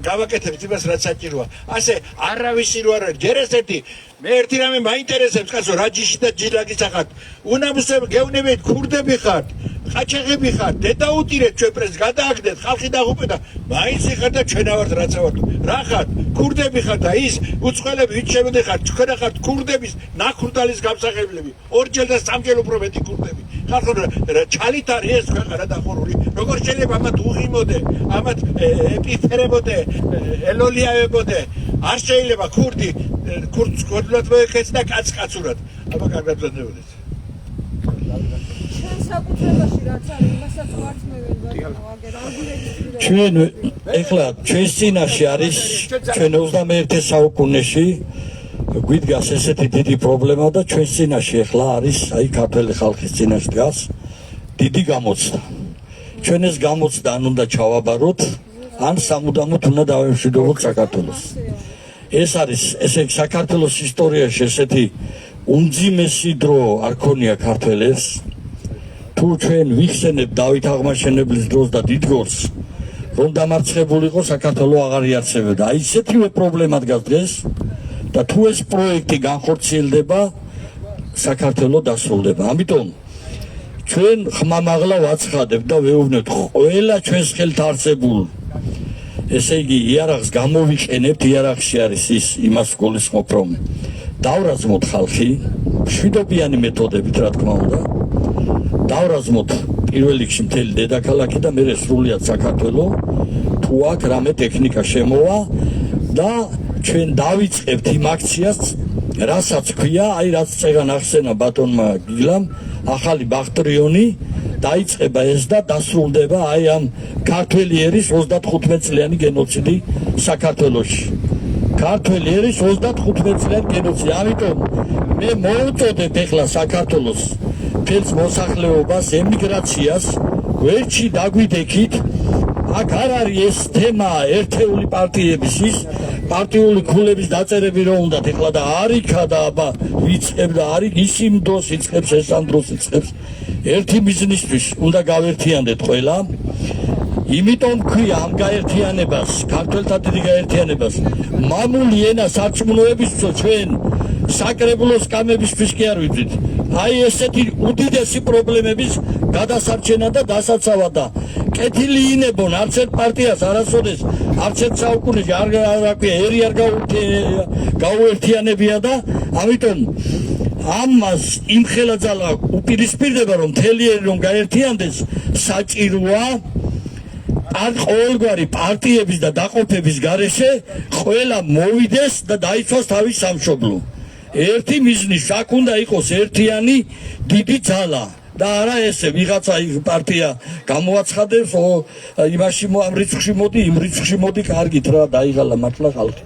გავაკეთებთ იმას რაც საჭიროა. ასე არავისი რო არ არის. ჯერ ესეთი მე ერთი რამე მაინტერესებს კაცო რა ჯიში და ჯილაკი სახართ. უნამუსები გეუნებით ქურდები ხართ. ყაჩაღები ხართ, დედაუტირეთ ჩვენ პრეზს გადააგდეთ, ხალხი დაღუპეთ და მაინც ხართ და ჩვენა ვართ რაცა ვართ. რა ხართ? ქურდები ხართ და ის უცხოელები ვით შემოდიხართ, ჩვენ ხართ ქურდების ნახურდალის გამსახურებელი. ორჯერ და სამჯერ უფრო მეტი ქურდები. ხალხო ჩალით არის ეს ქვეყანა დახურული. როგორ შეიძლება ამათ უღიმოდე, ამათ ეპიფერებოდე, ელოლიავებოდე. არ შეიძლება ქურდი ქურდს გოდლად მოეხეც და კაცკაცურად. აბა კარგად ვზრუნველეთ. საკუთრებაში რაც არის, იმასაც ვარც მე ვერ ვაგერ. ჩვენ ეხლა ჩვენს წინაშე არის ჩვენ 21 საუკუნეში გვიდგას ესეთი დიდი პრობლემა და ჩვენს წინაშე ეხლა არის აი ქართული ხალხის წინაშე დგას დიდი გამოცდა. ჩვენ ეს გამოცდა ან უნდა ჩავაბაროთ, ან სამუდამოდ უნდა დავემშვიდობოთ საქართველოს. ეს არის ესე საქართველოს ისტორიაში ესეთი უმძიმესი დრო არ ქონია ქართველებს. თუ ჩვენ ვიხსენებ დავით აღმაშენებლის დროს და დიდგორს, რომ დამარცხებულიყო საქართველო აღარ იარსებოდა. აი ესეთივე პრობლემა დგას დღეს და თუ ეს პროექტი განხორციელდება, საქართველო დასრულდება. ამიტომ ჩვენ ხმამაღლა ვაცხადებთ და ვეუბნებთ ყველა ჩვენს ხელთ არსებულ ესე იგი იარაღს გამოვიყენებთ. იარაღში არის ის იმას გულისხმობ, რომ დავრაზმოთ ხალხი მშვიდობიანი მეთოდებით, რა თქმა უნდა. დავრაზმოთ პირველ რიგში მთელი დედაქალაქი და მერე სრულიად საქართველო. თუ აქ რამე ტექნიკა შემოვა და ჩვენ დავიწყებთ იმ აქციას, რასაც ქვია, აი რაც წეგან ახსენა ბატონმა გიგლამ, ახალი ბახტრიონი დაიწყება ეს და დასრულდება აი ამ ქართველი ერის 35 წლიანი გენოციდი საქართველოში. ქართველი ერის 35 წლიანი გენოციდი. ამიტომ მე მოვუწოდებ ეხლა საქართველოს ფერს მოსახლეობას, ემიგრაციას, გვერდში დაგვიდექით. აქ არ არის ეს თემა ერთეული პარტიების ის პარტიული ქულების დაწერები რომ უნდათ ეხლა და არიქა და აბა ვიწყებ და არის ის იმ დროს იწყებს ეს ამ დროს იწყებს. ერთი ბიზნესთვის უნდა გავერთიანდეთ ყველა. იმიტომ ქვია ამ გაერთიანებას, ქართველთა დიდი გაერთიანებას, მამული ენა სარწმუნოებისთვის ჩვენ საკრებულოს კამებისთვის კი არ ვიძვით. აი ესეთი უდიდესი პრობლემების გადასარჩენა და დასაცავა და კეთილი ინებონ არც ერთ პარტიას არასოდეს არც ერთ საუკუნეში არ აკვია ერი არ გაუერთიანებია და ამიტომ ამას იმხელა ძალა უპირისპირდება რომ მთელი ერი რომ გაერთიანდეს საჭიროა ან ყოველგვარი პარტიების და დაყოფების გარეშე ყველა მოვიდეს და დაიცვას თავის სამშობლო. ერთი მიზნის აქ უნდა იყოს ერთიანი დიდი ძალა და არა ესე ვიღაცა პარტია გამოაცხადებს იმაში ამ რიცხვში მოდი იმ რიცხვში მოდი კარგით რა დაიღალა მართლა ხალხი.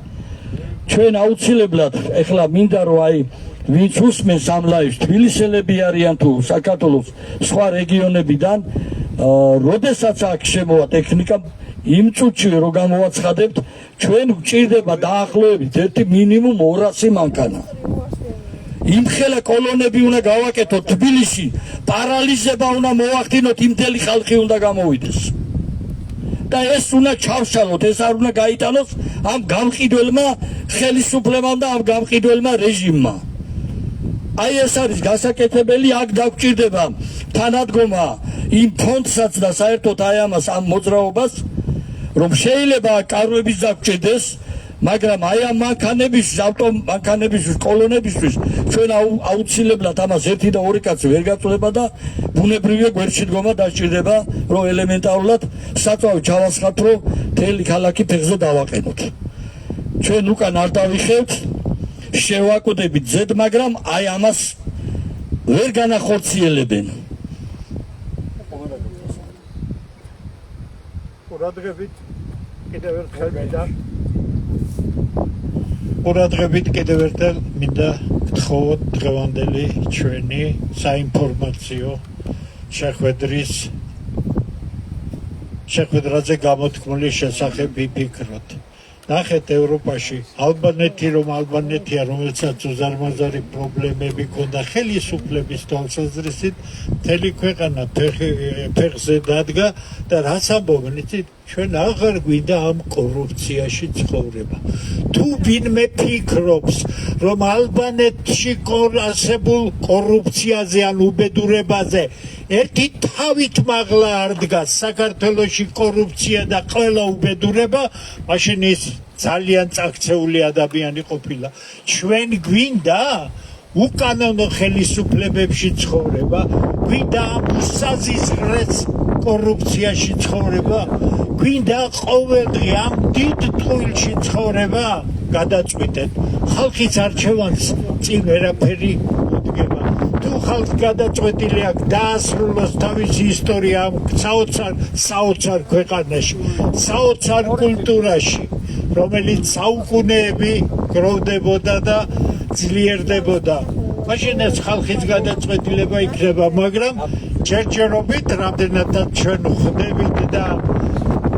ჩვენ აუცილებლად ეხლა მინდა რომ აი ვინც უსმენს ამ ლაივს თბილისელები არიან თუ საქართველოს სხვა რეგიონებიდან როდესაც აქ შემოვა ტექნიკა იმ წუთშივე რომ გამოვაცხადებთ ჩვენ გვჭირდება დაახლოებით ერთი მინიმუმ 200 მანქანა. იმხელა კოლონები უნდა გავაკეთოთ თბილისში, პარალიზება უნდა მოახდინოთ, იმდელი ხალხი უნდა გამოვიდეს. და ეს უნდა ჩავშალოთ, ეს არ უნდა გაიტანოს ამ გამყიდველმა ხელისუფლებამ და ამ გამყიდველმა რეჟიმმა. აი ეს არის გასაკეთებელი, აქ დაგვჭირდება თანადგომა იმ ფონდსაც და საერთოდ აი ამას ამ მოძრაობას, რომ შეიძლება კარვების დაგვჭირდეს, მაგრამ აი ამ მანქანებისთვის, ავტომანქანებისთვის, კოლონებისთვის ჩვენ აუცილებლად ამას ერთი და ორი კაცი ვერ გაწუდება და ბუნებრივია გვერდში დგომა დასჭირდება, რომ ელემენტარულად საწვავი ჩავასხათ, რომ მთელი ქალაქი ფეხზე დავაყენოთ. ჩვენ უკან არ დავიხევთ, შევაკვდებით ზედ, მაგრამ აი ამას ვერ განახორციელებენ. ყურადღებით კიდევ ერთხელ მინდა ყურადღებით კიდევ ერთხელ მინდა გთხოვოთ დღევანდელი ჩვენი საინფორმაციო შეხვედრაზე გამოთქმული შესახებ ვიფიქროთ. ნახეთ ევროპაში ალბანეთი რომ ალბანეთია რომელსაც უზარმაზარი პრობლემები ქონდა ხელისუფლების თვალსაზრისით მთელი ქვეყანა ფეხზე დადგა და რაც ამბობენ იცით ჩვენ აღარ გვინდა ამ კორუფციაში ცხოვრება. თუ ვინმე ფიქრობს, რომ ალბანეთში ასებულ კორუფციაზე ან უბედურებაზე ერთი თავით მაღლა არ დგას საქართველოში კორუფცია და ყველა უბედურება, მაშინ ის ძალიან წაქცეული ადამიანი ყოფილა. ჩვენ გვინდა უკანონო ხელისუფლებებში ცხოვრება, გვინდა უსაზიზრეს კორუფციაში ცხოვრება, გვინდა ყოველდღე ამ დიდ ტყუილში ცხოვრება, გადაწყვიტეთ. ხალხის არჩევანს წინ ვერაფერი უდგება. თუ ხალხი გადაწყვეტილი აქვს დაასრულოს თავისი ისტორია ამ საოცარ ქვეყანაში, საოცარ კულტურაში, რომელიც საუკუნეები გროვდებოდა და ძლიერდებოდა. მაშინ ეს ხალხის გადაწყვეტილება იქნება, მაგრამ ჯერჯერობით რამდენადაც ჩვენ ხვდებით და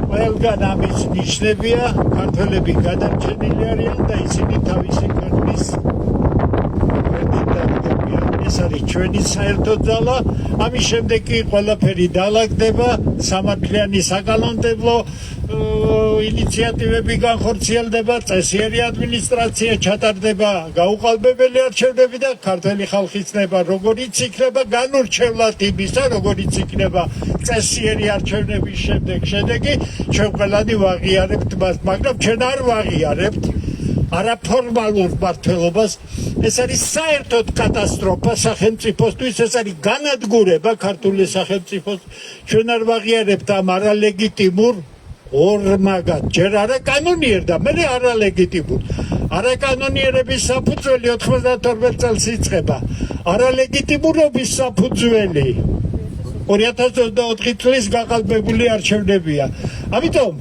ყველგან ამის ნიშნებია, ქართველები გადარჩენილი არიან და ისინი თავისი ქვეყნის ეს არის ჩვენი საერთო ძალა. ამის შემდეგ კი ყველაფერი დაალაგდება, სამართლიანი საკანონმდებლო ინიციატივები განხორციელდება, წესიერი ადმინისტრაცია ჩატარდება, გაუყალბებელი არჩევნები და ქართველი ხალხი ცნება, როგორიც იქნება განურჩევლად იმისა, როგორიც იქნება წესიერი არჩევნების შემდეგ შედეგი, ჩვენ ყველანი ვაღიარებთ მას, მაგრამ ჩვენ არ ვაღიარებთ არაფორმალურ მმართველობას. ეს არის საერთოდ კატასტროფა სახელმწიფოსთვის, ეს არის განადგურება ქართული სახელმწიფოს. ჩვენ არ ვაღიარებთ ამ არალეგიტიმურ ორმაგად, ჯერ არაკანონიერ და მე არალეგიტიმურ. არაკანონიერების საფუძველი 92 წელს იწყება. არალეგიტიმურობის საფუძველი 2024 წლის გაყალბებული არჩევნებია. ამიტომ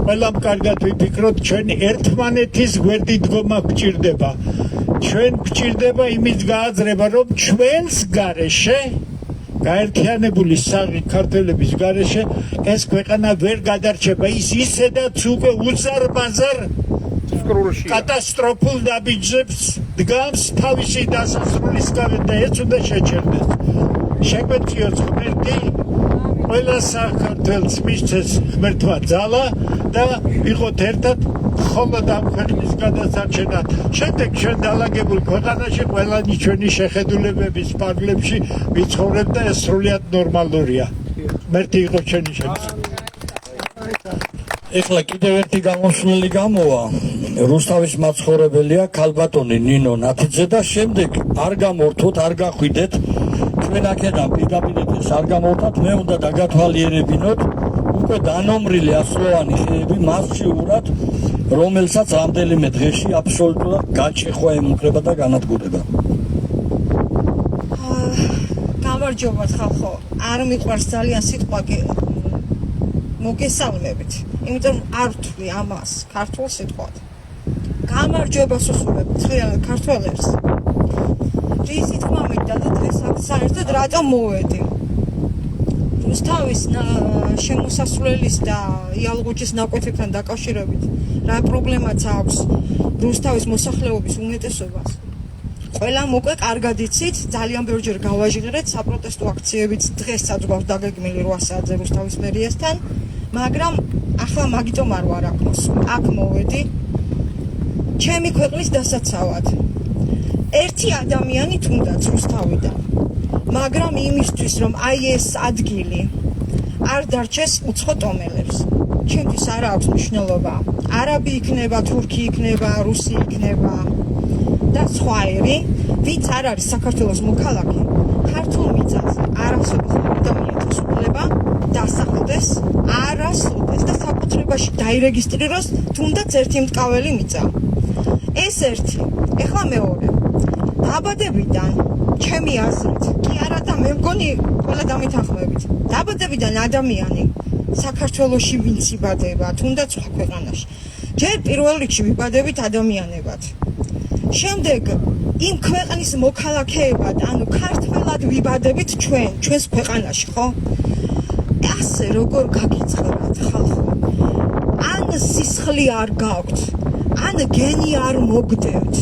ყველამ კარგად ვიფიქროთ, ჩვენ ერთმანეთის გვერდით დგომა გვჭირდება. ჩვენ გვჭირდება იმის გააზრება, რომ ჩვენს გარეშე გაერთიანებული საღი ქართველების გარეშე ეს ქვეყანა ვერ გადარჩება. ის ისედაც უკვე უზარმაზარ კატასტროფულ ნაბიჯებს დგამს თავისი დასასრულისგან და ეს უნდა შეჩერდეს. შეგვეციოს ღმერთი, ყველა საქართველოს მისცეს ღმერთმა ძალა და ვიყოთ ერთად მხოლოდ ამ ქვეყნის გადასარჩენად. შემდეგ ჩვენ დაალაგებულ ქვეყანაში ყველანი ჩვენი შეხედულებების პარლებში ვიცხოვრებთ და ეს სრულიად ნორმალურია. ღმერთი იყო ჩვენი შემოსავლი. ეხლა კიდევ ერთი გამოსვლელი გამოვა. რუსთავის მაცხოვრებელია ქალბატონი ნინო ნათიძე და შემდეგ არ გამორთოთ, არ გახვიდეთ. ჩვენ აქედან პირდაპირ არ გამორთოთ, მე უნდა დაგათვალიერებინოთ უკვე დანომრილი ასლოვანი ხეები მასშიურად, რომელსაც რამდენიმე დღეში აბსოლუტურად გაჩეხვა ემუქრება და განადგურება. გამარჯობათ ხალხო, არ მიყვარს ძალიან სიტყვა მოგესალმებით, იმიტომ არ ვთვლი ამას ქართულ სიტყვად. გამარჯვებას უსურვებ მთლიან ქართველებს. რის თქმა მინდა და დღეს აქ საერთოდ რატომ მოვედი? რუსთავის შემოსასვლელის და იალღუჯის ნაკვეთებთან დაკავშირებით რა პრობლემაც აქვს რუსთავის მოსახლეობის უმეტესობას. ყველამ უკვე კარგად იცით, ძალიან ბევრჯერ გავაჟღერეთ, საპროტესტო აქციებიც დღესაც გვაქვს დაგეგმილი 8 საათზე რუსთავის მერიასთან, მაგრამ ახლა მაგიტომ არ ვარ აქ მოვედი ჩემი ქვეყნის დასაცავად. ერთი ადამიანი თუნდაც რუსთავიდან, მაგრამ იმისთვის რომ აი ეს ადგილი არ დარჩეს უცხო ტომელებს. ჩემთვის არ აქვს მნიშვნელობა. არაბი იქნება, თურქი იქნება, რუსი იქნება და სხვაერი, ვინც არ არის საქართველოს მოქალაქე, ქართულ მიწაზე არასოდეს ადამიანთა უფლება დასახლდეს, არასოდეს და საკუთრებაში დაირეგისტრიროს თუნდაც ერთი მტკაველი მიწა. ეს ერთი, ეხლა მეორე. დაბადებიდან, ჩემი აზრით, კი არა და მე მგონი ყველა დამეთანხმებით. დაბადებიდან ადამიანი საქართველოში ვინც იბადება, თუნდაც სხვა ქვეყანაში. ჯერ პირველ რიგში ვიბადებით ადამიანებად. შემდეგ იმ ქვეყნის მოქალაქეებად, ანუ ქართველად ვიბადებით ჩვენს ქვეყანაში, ხო? ასე როგორ გაგიწყებათ ხალხო? ან სისხლი არ გაქვთ, ან გენი არ მოგდევთ,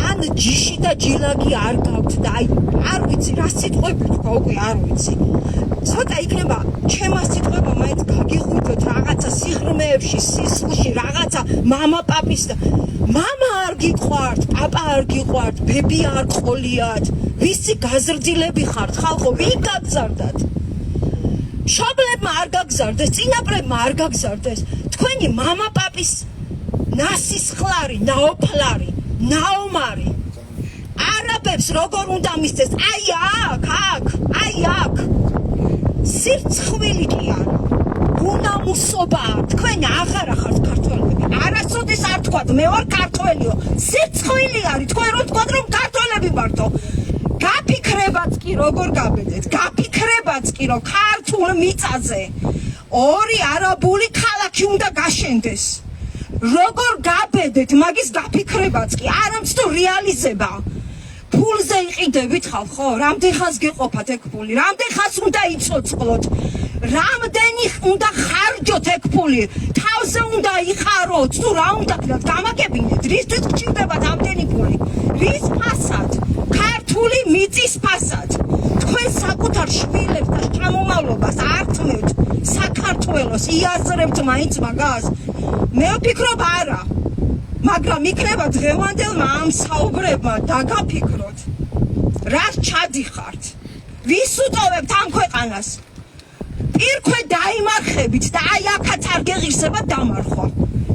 ან ჯიში და ჯილაკი არ გაქვთ და აი არ ვიცი რა სიტყვები თქვა, უკვე არ ვიცი. ცოტა იქნება ჩემას სიტყვება მაინც გაგიღვიძოთ რაღაცა სიღრმეებში, სისხლში, რაღაცა მამა პაპის და მამა არ გიყვართ, პაპა არ გიყვართ, ბები არ ყოლიათ, ვისი გაზრდილები ხართ, ხალხო, ვინ გაგზარდათ? მშობლებმა არ გაგზარდეს, წინაპრებმა არ გაგზარდეს, თქვენი მამა პაპის ნასისხლარი, ნაოფლარი, ნაომარი არაბებს როგორ უნდა მისცეს? აი აქ სირცხვილი კი არა, უნამუსობაა, თქვენ აღარა ხართ ქართველები, არასოდეს არ თქვათ, მე ვარ ქართველიო, სირცხვილი არის, თქვენ რომ თქვათ რომ ქართველები ვართო, გაფიქრებაც კი როგორ გაბედეთ, გაფიქრებაც კი რომ ქართულ მიწაზე ორი არაბული ქალაქი უნდა გაშენდეს, როგორ გაბედეთ, მაგის გაფიქრებაც კი, არამც თუ რეალიზება. ფულზე იყიდებით ხალხო, რამდენ ხანს გეყოფათ ეგ ფული, რამდენ ხანს უნდა იცოცხლოთ, რამდენი უნდა ხარჯოთ ეგ ფული, თავზე უნდა იხაროთ, თუ რა უნდა გქნათ, გამაგებინეთ, რისთვის გჭირდებათ ამდენი ფული, რის ფასად, ქართული მიწის ფასად, თქვენ საკუთარ შვილებს და შთამომავლობას ართმევთ საქართველოს, იაზრებთ მაინც მაგას, მე ვფიქრობ არა. მაგრამ იქნება დღევანდელმა ამ საუბრებმა დაგაფიქროთ, რას ჩადიხართ, ვის უტოვებთ ამ ქვეყანას, პირქვე დაიმარხებით და აი აქაც არ გეღირსებათ დამარხვა,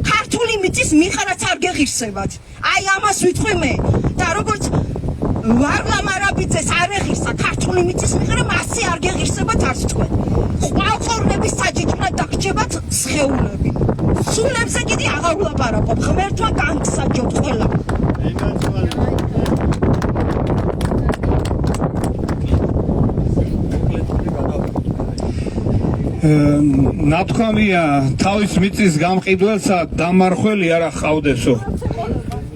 ქართული მიწის მიყარაც არ გეღირსებათ, აი ამას ვიტყვი მე და როგორც ვარლამ არაბიძეს არ ეღირსა ქართული მიწის მიყარა, მასე არ გეღირსებათ არც თქვენ, ყვალყორნების საჯიჯნად დაგჭებათ სხეულები. სულებზე კიდე აღარ ვლაპარაკობ, ღმერთმა განსაჯოთ ყველა. ნათქვამია თავის მიწის გამყიდველსა დამარხველი არ ახავდესო.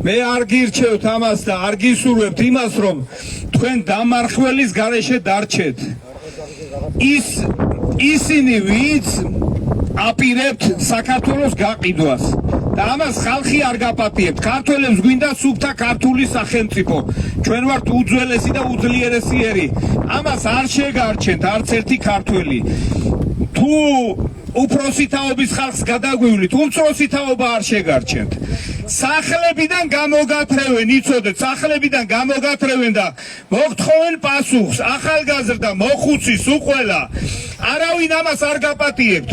მე არ გირჩევთ ამას და არ გისურვებთ იმას, რომ თქვენ დამარხველის გარეშე დარჩეთ. ისინი ვინც აპირებთ საქართველოს გაყიდვას და ამას ხალხი არ გაპატიებთ. ქართველებს გვინდა სუფთა ქართული სახელმწიფო. ჩვენ ვართ უძველესი და უძლიერესი ერი. ამას არ შეგარჩენთ არც ერთი ქართველი. თუ უფროსი თაობის ხალხს გადაგვივლით, უმცროსი თაობა არ შეგარჩენთ. სახლებიდან გამოგათრევენ, იცოდეთ, სახლებიდან გამოგათრევენ და მოგთხოვენ პასუხს, ახალგაზრდა, მოხუცის, უყველა. არავინ ამას არ გაპატიებთ.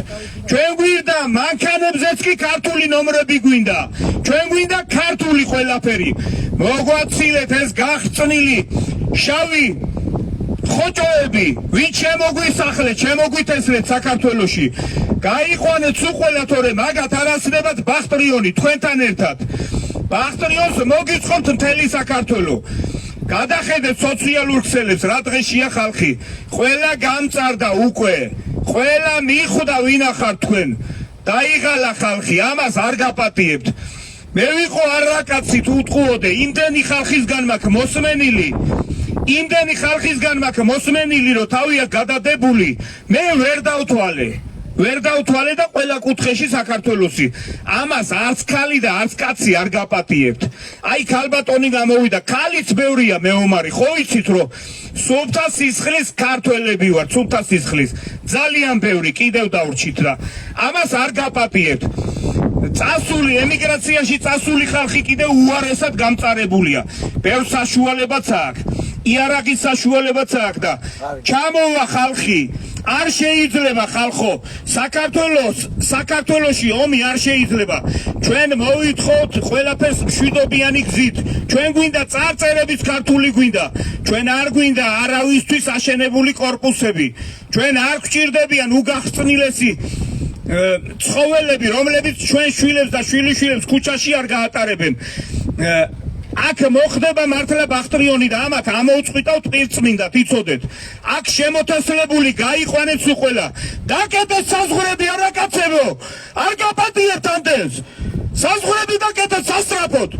ჩვენ გვინდა მანქანებზეც კი ქართული ნომრები გვინდა. ჩვენ გვინდა ქართული ყველაფერი. მოგვაცილეთ ეს გახწნილი შავი ხოჭოები, ვინ შემოგვისახლეთ, შემოგვითესლეთ საქართველოში. გაიყვანეთ უყველა, თორე მაგათ არ ასდებათ ბახტრიონი თქვენთან ერთად. ბახტრიონს მოგიწყობთ მთელი საქართველო. გადახედეთ სოციალურ ქსელებს, რა დღეშია ხალხი. ყველა გამწარდა უკვე. ყველა მიხვდა ვინა ხართ თქვენ. დაიღალა ხალხი, ამას არ გაპატიებთ. მე ვიყო არაკაცი თუ უტყუოდე, იმდენი ხალხისგან მაქვს მოსმენილი. იმდენი ხალხისგან მაქვს მოსმენილი, რომ თავია გადადებული, მე ვერ დავთვალე და ყველა კუთხეში საქართველოსი. ამას არც ქალი და არც კაცი არ გაპატიებთ. აი ქალბატონი გამოვიდა, ქალიც ბევრია მეომარი, ხო იცით რომ სუფთა სისხლის ქართველები ვართ, სუფთა სისხლის. ძალიან ბევრი, კიდევ დავრჩით რა. ამას არ გაპატიებთ. წასული ემიგრაციაში წასული ხალხი კიდევ უარესად გამწარებულია. ბევრ საშუალებაც აქვს. იარაღის საშუალებაც აქვს და ჩამოვა ხალხი. არ შეიძლება ხალხო, საქართველოში ომი არ შეიძლება. ჩვენ მოვითხოვთ ყველაფერს მშვიდობიანი გზით. ჩვენ გვინდა წარწერების ქართული გვინდა. ჩვენ არ გვინდა არავისთვის აშენებული კორპუსები. ჩვენ არ გვჭირდებიან უგახსნილესი ცხოველები, რომლებიც ჩვენ შვილებს და შვილიშვილებს ქუჩაში არ გაატარებენ. აქ მოხდება მართლა ბახტრიონი და ამათ ამოუწყვიტავთ პირწმინდად, იცოდეთ. აქ შემოთესლებული გაიყვანეთ უყველა. დაკეტეთ საზღვრები არაკაცებო, არ გაპატიებთ ამდენს. საზღვრები დაკეტეთ სასწრაფოდ.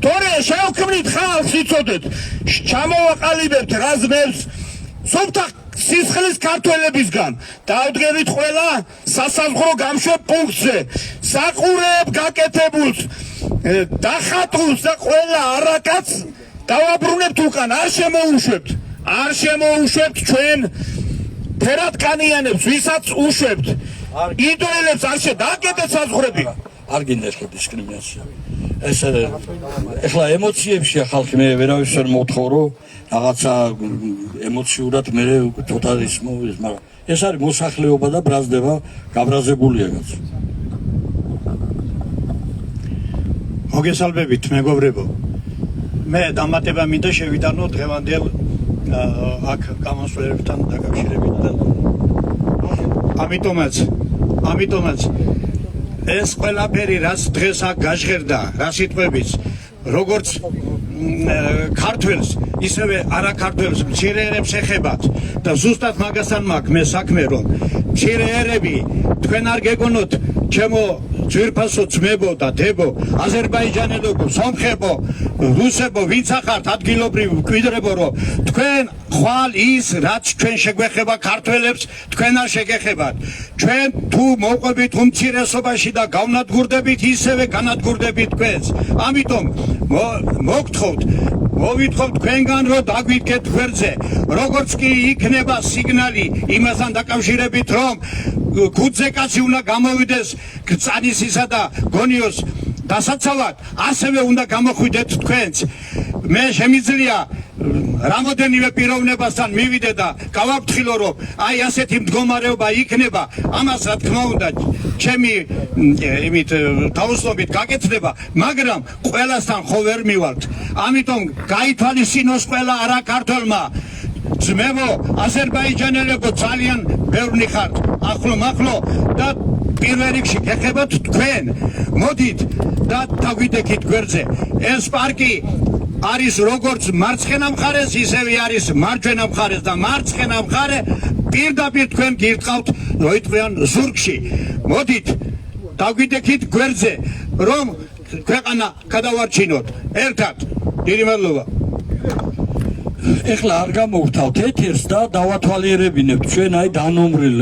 თორე შევქმნით ხალხს, იცოდეთ. ჩამოვაყალიბებთ რაზმებს სუფთა სისხლის ქართველებისგან. დავდგებით ყველა სასაზღვრო გამშვებ პუნქტზე. საყურეებ გაკეთებულს დახატულს და ყველა არაკაც დავაბრუნებთ უკან, არ შემოუშვებთ ჩვენ თერათკანიანებს ვისაც უშვებთ იდოელებს არ შედაგებთ საზღვრები არ გინდა ახლა დისკრიმინაცია ეს ახლა ემოციებშია ხალხი მე ვერავის ვერ მოთხოვ რომ რაღაცა ემოციურად მე თოტალიზმო მაგრამ ეს არის მოსახლეობა და ბრაზდება გაბრაზებულია კაცო მოგესალმებით მეგობრებო მე დამატება მინდა შევიტანო დღევანდელ აქ გამოსვლებთან დაკავშირებით და ამიტომაც ეს ყველაფერი რაც დღეს აქ გაჟღერდა რა სიტყვების როგორც ქართველს ისევე არაქართველს მცირეერებს ეხებათ და ზუსტად მაგასთან მაქვს მე საქმე რომ მცირეერები თქვენ არ გეგონოთ ჩემო ძვირფასო ძმებო და დებო აზერბაიჯანელებო სომხებო რუსებო ვინც ახართ ადგილობრივ მკვიდრებო რომ თქვენ ხვალ ის რაც ჩვენ შეგვეხება ქართველებს თქვენ არ შეგეხებათ ჩვენ თუ მოვყვებით უმცირესობაში და გავნადგურდებით ისევე განადგურდებით თქვენს ამიტომ მოგთხოვთ მოვითხოვთ თქვენგან რომ დაგვიდგეთ გვერდზე როგორც კი იქნება სიგნალი იმასთან დაკავშირებით რომ ქუძე კაცი უნდა გამოვიდეს გწანისისა და გონიოს დასაცავად ასევე უნდა გამოხვიდეთ თქვენც მე შემიძლია რამოდენიმე პიროვნებასთან მივიდე და გავაფრთხილო რომ აი ასეთი მდგომარეობა იქნება ამას რა თქმა უნდა ჩემი იმით თავისუფლებით გაკეთდება მაგრამ ყველასთან ხო ვერ მივალთ ამიტომ გაითვალისწინოს ყველა არაქართველმა ძმებო აზერბაიჯანელებო ძალიან ბევრი ხართ ახლო და პირველ რიგში გეხებათ თქვენ მოდით და დაგვიდექით გვერდზე ეს პარკი არის როგორც მარცხენა მხარეს ისევე არის მარჯვენა მხარეს და მარცხენა მხარე პირდაპირ თქვენ გირტყავთ როიტყვიან ზურგში მოდით დაგვიდექით გვერდზე რომ ქვეყანა გადავარჩინოთ ერთად დიდი მადლობა ეხლა არ გამოვთავთ ეთერს და დავათვალიერებინებთ ჩვენ აი დანომრილ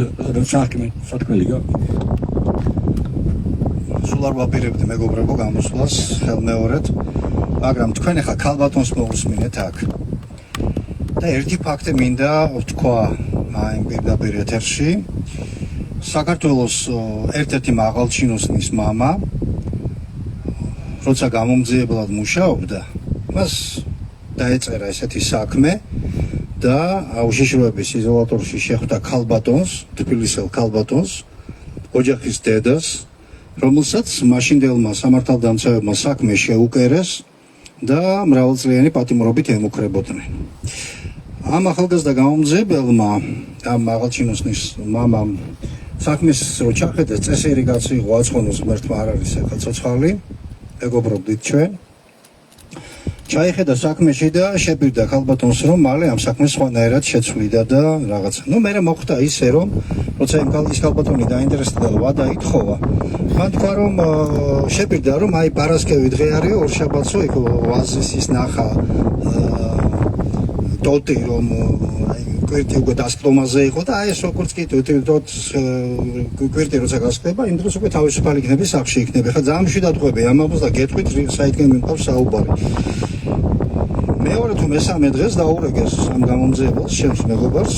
საქმე სათქმელი სულ არ ვაპირებდი მეგობრებო გამოსვლას ხელმეორედ მაგრამ თქვენ ახლა ქალბატონს მოусმინეთ აქ და ერთი ფაქტი მინდა ვთქვა აი პირდაპირ ეთერში საქართველოს ერთ-ერთი მაღალჩინოსნის მამა როცა გამომძიებლად მუშაობდა მას დაეწერა ესეთი საქმე და უშიშროების იზოლატორში შეხვდა ქალბატონს თბილისელ ქალბატონს ოჯახის დედას რომელსაც მაშინდელმა სამართალდამცავებმა საქმე შეუკერეს და მრავალწლიანი პატიმრობით ემუქრებოდნენ. ამ ახალგაზრდა გამომძიებელმა ამ მაღალჩინოსნის მამამ საქმეს რო ჩახედეს წესიერი გაწიღო აცხონოს ღმერთმა არ არის ახლა ცოცხალი მეგობრობდით ჩვენ ჩაიხედა საქმეში და შეპირდა ქალბატონს რომ მალე ამ საქმეს სხვანაირად შეცვლიდა და რაღაცა. ნუ მე მოხდა ისე რომ როცა იმ ქალბატონი დაინტერესდა და ვადა ითხოვა მან თქვა რომ შეპირდა რომ აი პარასკევი დღე არის ორშაბათსო იქ ვაზისის ნახა ტოტი რომ აი კვირტი უკვე დასკდომაზე იყო და აი ეს როგორც კი კვირტი როცა გასკდება იმ დროს უკვე თავისუფალი იქნება სახში იქნება. ხა ძალიან მშვიდად ყვები ამბობს და გეტყვით საითგან მიმყავს საუბარი. მეორე თუ მესამე დღეს დაურეგეს ამ გამომძიებელს შენს მეგობარს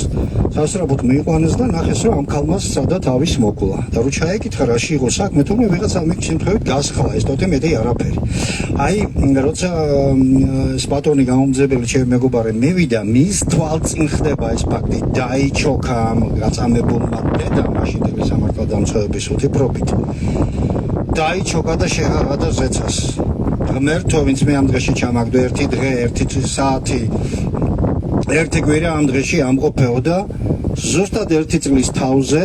სასწრაფოდ მიიყვანეს და ნახეს რომ ამ ქალმას სადა თავის მოკლა და რო ჩაეკითხა რაში იყო საქმე თუმცა ვიღაცა მიქ შემთხვევით გასხლა ეს თოთე მეტი არაფერი აი როცა სპატონი გამომძიებელი ჩემი მეგობარი მივიდა მის თვალწინ ხდება ეს ფაქტი დაიჩოქა ამ გაწამებულმა დედა მაშინდელი სამართალდამცავების უთითრობით დაიჩოქა და შეღაღა და ზეცას ღმერთო ვინც მე ამ დღეში ჩამაგდო ერთი დღე ერთი საათი ერთი კვირა ამ დღეში ამყოფეო და ზუსტად ერთი წლის თავზე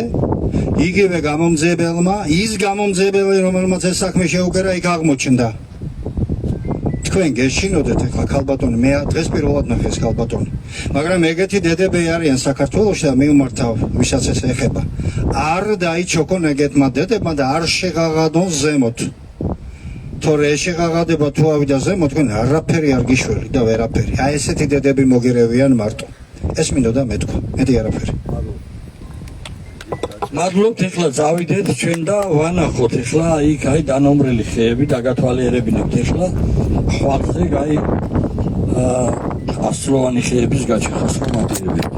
იგივე გამომძიებელმა ის გამომძიებელი რომელმაც ეს საქმე შეუკერა იქ აღმოჩნდა თქვენ გეშინოდეთ ახლა ქალბატონი მე დღეს პირველად ნახე ეს ქალბატონი მაგრამ ეგეთი დედები არიან საქართველოში და მივმართავ ვისაც ეს ეხება არ დაიჩოქონ ეგეთმა დედებმა და არ შეღაღადონ ზემოთ თორე შეღაღადება თუ ავიდა ზემოთ თქვენ არაფერი არ გიშველი და ვერაფერი აი ესეთი დედები მოგერევიან მარტო ეს მინდოდა მეთქვა მეტი არაფერი მადლობთ ეხლა წავიდეთ ჩვენ და ვანახოთ ეხლა იქ აი დანომრილი ხეები დაგათვალიერებინებთ ეხლა ხვალზე აი ასროვანი ხეების გაჩეხას რომ აპირებთ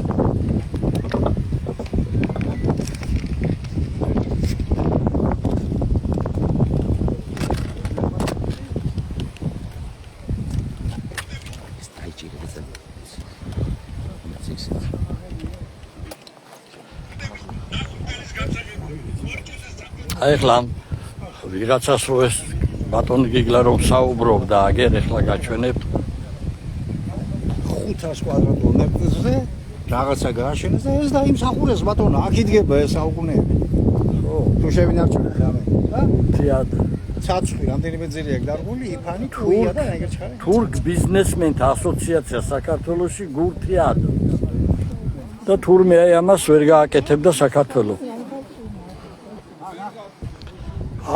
აი ხლა ვიღაცას რო ეს ბატონი გიგლა რომ საუბრობდა აგერ ეხლა გაჩვენებ 500 კვადრატულ მეტრზე რაღაცა გააშენეს და ეს დაიმსახურეს ბატონო, აქ იდგება ეს საუკუნეები. ხო, თუ შევინარჩუნე რამე. და თიად ცაცხვი რამდენიმე ძილი აქვს დარგული, იფანი, თუია და ეგრეთ ჩარე. თურქ ბიზნესმენთა ასოციაცია საქართველოში გურთიად და თურმე აი ამას ვერ გააკეთებდა საქართველოს.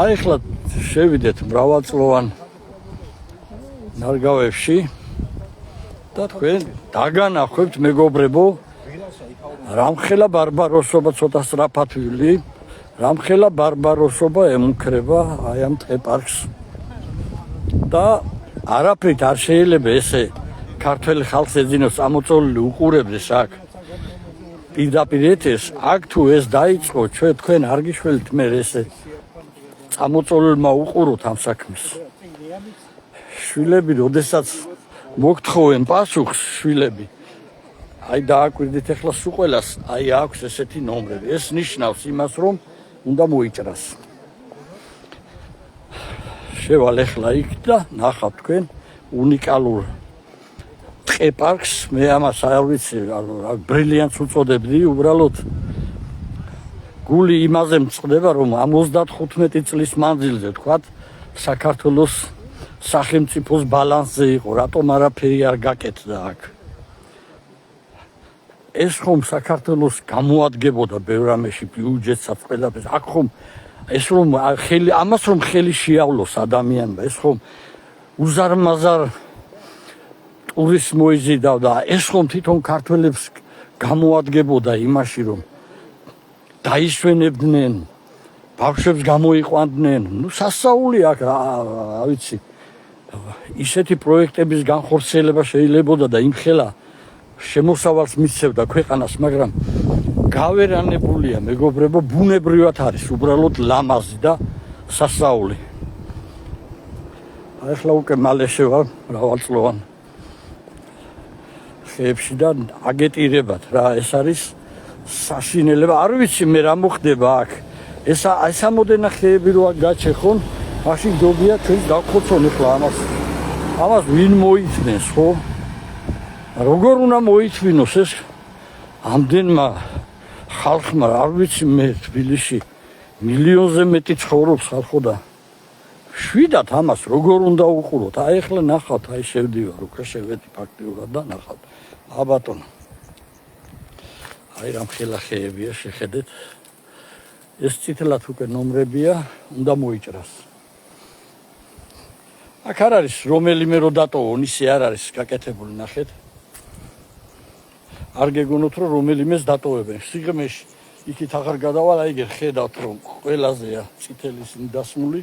აი ხლა შევიდეთ მრავალწლოვან ნარგავებში და თქვენ დაგანახებთ მეგობრებო რამხელა ბარბაროსობა ცოტა სწრაფათვილი რამხელა ბარბაროსობა ემუქრება აი ამ ტყეპარკს და არაფრით არ შეიძლება ესე ქართველი ხალხს ეძინოს წამოწოლილი უყურებდეს აქ პირდაპირ ეთერს აქ თუ ეს დაიწყო თქვენ არ გიშველთ მე ესე წამოწოლილმა უყუროთ ამ საქმეს შვილები როდესაც მოგთხოვენ პასუხს შვილები აი დააკვირდით ახლა სულ ყველას აი აქვს ესეთი ნომრები ეს ნიშნავს იმას რომ უნდა მოიჭრას შევალ ახლა იქ და ნახავთ თქვენ უნიკალურ ტყეპარკს მე ამას არ ვიცი ბრილიანტს უწოდებდი უბრალოდ გული იმაზე მწყდება რომ 75 წლის მანძილზე თქვათ საქართველოს სახელმწიფოს ბალანსზე იყო რატომ არაფერი არ გაკეთდა აქ ეს ხომ საქართველოს გამოადგებოდა ბევრ რამეში ბიუჯეტსაც ყველაფერს აქ ხომ ეს რომ ხელი ამას რომ ხელი შეავლოს ადამიანმა ეს ხომ უზარმაზარ ტურისტს მოიზიდა და ეს ხომ თვითონ ქართველებს გამოადგებოდა იმაში რომ დაისვენებდნენ ბავშვებს გამოიყვანდნენ ნუ სასაული აქ რა ვიცი ისეთი პროექტების განხორციელება შეიძლებოდა და იმხელა შემოსავალს მისცევდა ქვეყანას მაგრამ გავერანებულია მეგობრებო ბუნებრივად არის უბრალოდ ლამაზი და სასაული აი ახლა უკვე მალე შევალ მრავალწლოვან ხეებში და აგეტირებათ რა ეს არის საშინელება არ ვიცი მე რა მოხდება აქ ეს ამოდენა ხეები რო გაჩეხონ მაშინ გობია ჩვენს დაგხოცონ ახლა ამას ვინ მოიწნეს ხო როგორ უნდა მოიწვინოს ეს ამდენმა ხალხმა არ ვიცი მე თბილისში მილიონზე მეტი ცხოვრობს ხალხო და შვიდათ ამას როგორ უნდა უყუროთ აი ახლა ნახავთ აი შევდივარ უკვე შევედი ფაქტიურად და ნახავთ ბატონო აი რამხელა ხეებია შეხედეთ ეს წითლად უკვე ნომრებია უნდა მოიჭრას აქ არ არის რომელიმე რო დატოვონ ისე არ არის გაკეთებული ნახეთ არ გეგონოთ რომ რომელიმეს დატოვებენ სიღრმეში იქით აღარ გადავალ აი ეგ ხედავთ რომ ყველაზეა წითელი დასმული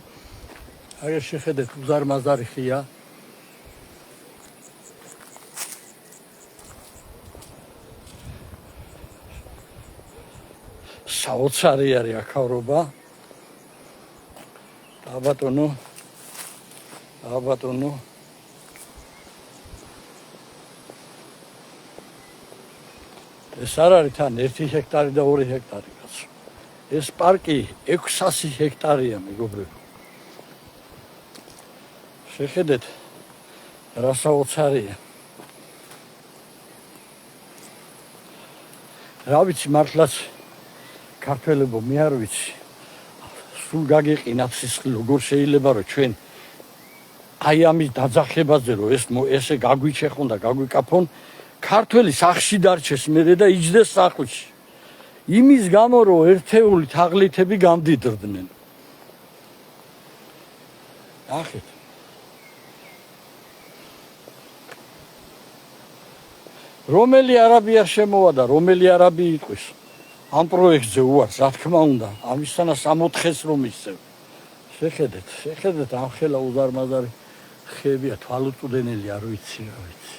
აი შეხედეთ უზარმაზარი ხეა საოცარი არის აქავრობა ბატონო ეს არ არის თან 1 ჰექტარი და 2 ჰექტარი კაცო ეს პარკი 600 ჰექტარია მეგობრებო შეხედეთ რა საოცარია რა ვიცი მართლაც ქართველებო მე არ ვიცი სულ გაგეყინათ სისხლი როგორ შეიძლება რომ ჩვენ აი ამის დაძახებაზე რომ ესე გაგვიჩეხონ და გაგვიკაფონ ქართველი სახში დარჩეს მერე და იჯდეს სახლში იმის გამო რომ ერთეული თაღლითები გამდიდრდნენ ნახეთ რომელი არაბი არ შემოვა და რომელი არაბი იყოს ამ პროექტზე უარს რა თქმა უნდა ამისთანა 60-ს რომ ისევ შეხედეთ ამ ხელა უზარმაზარი ხეებია თვალუწვდენელი არ ვიცი რა ვიცი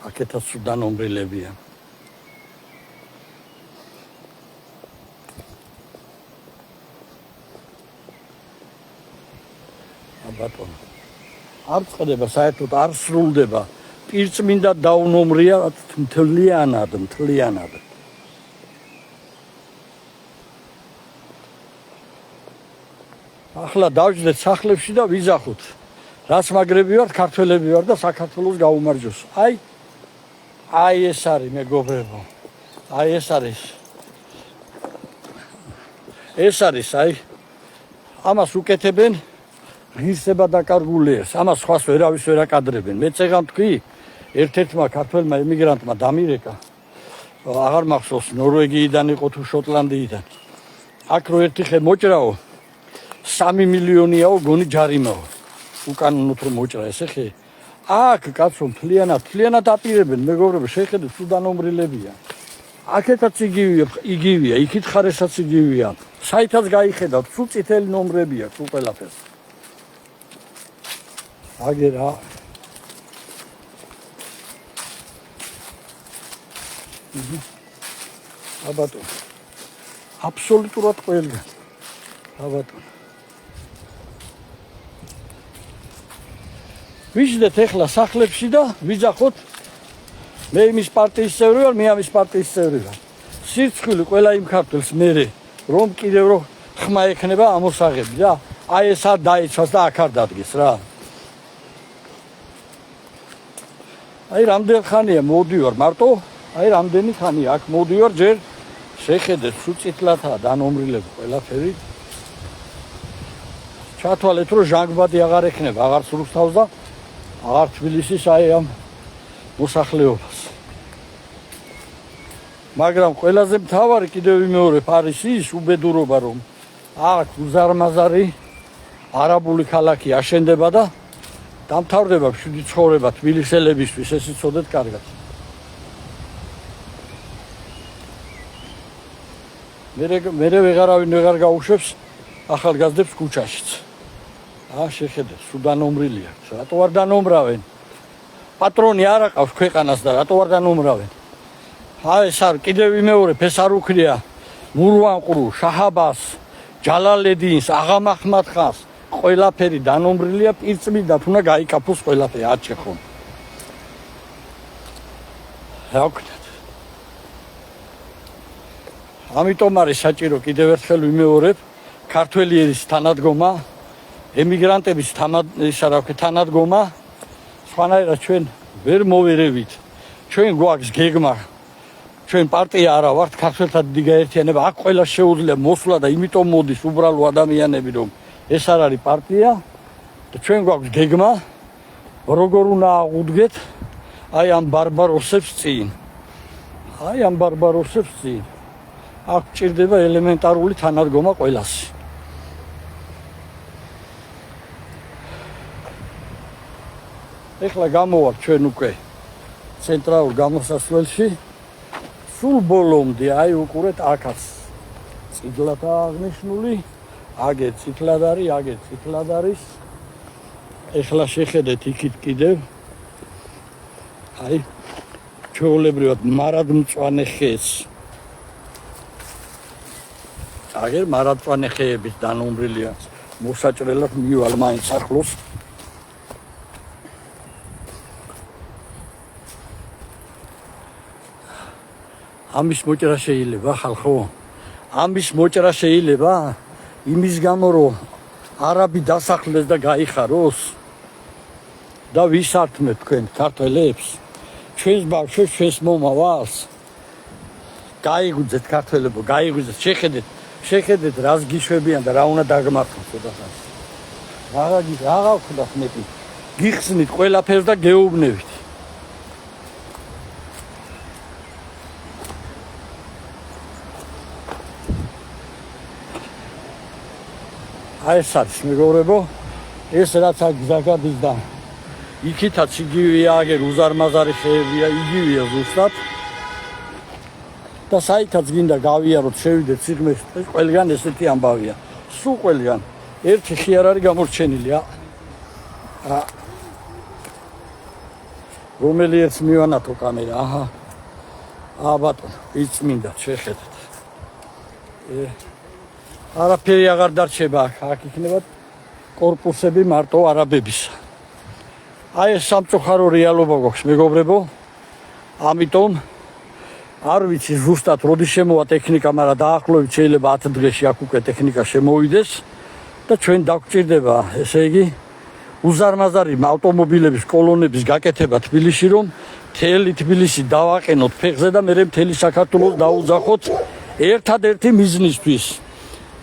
აქეთაც სუდან ნომრელებია ბატონო. არ წდება საერთოდ არ სრულდება. პირწმინდა დაუნომრია მთლიანად. ახლა დავждეთ სახლებში და ვიზახოთ. რაც მაგრები ვართ, ქართველები ვართ და საქართველოს გაუმარჯოს. აი ეს არის მეგობრებო. აი ეს არის. ეს არის აი ამას უკეთებენ ღირსება დაკარგულიერს. ამას სხვას ვერავის ვერ აკადრებენ. მე წეგან თქვი ერთ-ერთმა ქართველმა ემიგრანტმა დამირეკა. აღარ მახსოვს ნორვეგიიდან იყო თუ შოტლანდიიდან. აქ რო ერთი ხე მოჭრაო 3 მილიონიაო გონი ჯარიმაო. უკანონოდ რომ მოჭრა ესე ხე. აქ კაცო მთლიანად აპირებენ მეგობრებო, შეხედეთ სუდანომრილებია. აქეთაც იგივეა, იქით ხარესაც იგივეა. საითაც გაიხედავთ, სულ წითელი ნომრებია, სულ ყველაფერს. აგერა. აბატონო. აბსოლუტურად ყველგან. აბატონო. ვიждეთ ეხლა სახლებში და ვიძახოთ მე იმის პარტიის წევრი ვარ, მე ამის პარტიის წევრი ვარ. სირცხვილი ყველა იმ ქართველს მერე რომ კიდევ რო ხმა ექნება ამოსაღები და აი ეს არ დაიცვას და აქ არ დადგეს რა. აი რამდენი ხანია მოდივარ მარტო, აი რამდენი ხანია აქ მოდივარ ჯერ შეხედეთ სუწითლათაა დანომრილები ყველაფერი. ჩათვალეთ რომ ჟანგბადი აღარ ექნება, აღარ სრუსთავს და აღარ თბილისის აი ამ მოსახლეობას. მაგრამ ყველაზე მთავარი კიდევ ვიმეორებ არის ის უბედურობა რომ აქ უზარმაზარი არაბული ქალაქი აშენდება და დამთავრდება მშვიდი ცხოვრება თბილისელებისთვის, ეს იცოდეთ კარგად. მერე ვეღარავინ ვეღარ გაუშვებს ახალგაზრდებს ქუჩაშიც. შეხედეთ, სუდანომრილია. რატო არ დანომრავენ? პატრონი არ აყავს ქვეყანას და რატო არ დანომრავენ? ეს არ კიდევ ვიმეორებ, ეს არ უქრია მურვანყრუ, შაჰაბას, ჯალალედინს, აღამაჰმად ხანს, ყველაფერი დანომრილია, პირწმინდად უნდა გაიკაფოს ყველაფერი, აჭეხონ. რა ვქნათ? ამიტომ არის საჭირო კიდევ ერთხელ ვიმეორებ, ქართველი ერის თანადგომა, ემიგრანტების თანადგომა, სხვანაირად ჩვენ ვერ მოვერევით. ჩვენ გვაქვს გეგმა, ჩვენ პარტია არა ვართ, ქართველთა დიდი გაერთიანება, აქ ყველა შეუძლია მოსვლა და იმიტომ მოდის უბრალო ადამიანები, რომ ეს არ არის პარტია და ჩვენ გვაქვს გეგმა, როგორ უნდა აღვდგეთ აი ამ ბარბაროსებს წინ. აი ამ ბარბაროსებს წინ. აქ ჭირდება ელემენტარული თანადგომა ყველასი. ეხლა გამოვართ ჩვენ უკვე ცენტრალურ გამოსასვლელში. სულ ბოლომდე აი უყურეთ აქაც წიგლათაა აღნიშნული, აგერ წითლად არის. ეხლა შეხედეთ იქით კიდევ აი ჩვეულებრივად მარადმწვანე ხეს. აგერ მარადმწვანე ხეების დანომრილია მოსაჭრელად მივალ მაინც ახლოს. ამის მოჭრა შეიძლება ხალხო? ამის მოჭრა შეიძლება იმის გამო რომ არაბი დასახლდეს და გაიხაროს და ვისართმებ თქვენ ქართველებს, ჩვენს ბავშვებს, ჩვენს მომავალს. გაიგუძეთ ქართველებო, გაიგუძეთ, შეხედეთ რას გიშვებიან და რა უნდა დაგმართოს ცოტათაც. რა ვქნათ მეტი? გიხსნით ყველაფერს და გეუბნებით. აი ეს არის მეგობრებო, ეს რაც აქ ზაგადის და იქითაც იგივეა, აგერ უზარმაზარი ხეებია, იგივეა ზუსტად. და საითაც გინდა გავიაროთ, შევიდეთ სიღრმეში, ყველგან ესეთი ამბავია. სულ ყველგან. ერთი ხი არ არის გამორჩენილი. რომელი ერთს მივანათო კამერა, აჰა. ბატონო, იწმინდათ, შეხედეთ. არაფერი აღარ დარჩება აქ იქნება კორპუსები მარტო არაბებისა. აი ეს სამწუხარო რეალობა გვაქვს მეგობრებო. ამიტომ არ ვიცი ზუსტად როდის შემოვა ტექნიკა, მაგრამ დაახლოებით შეიძლება 10 დღეში აქ უკვე ტექნიკა შემოვიდეს და ჩვენ დაგვჭირდება, ესე იგი, უზარმაზარი ავტომობილების კოლონების გაკეთება თბილისში, რომ მთელი თბილისი დავაყენოთ ფეხზე და მერე მთელი საქართველოს დაუძახოთ ერთადერთი მიზნისთვის.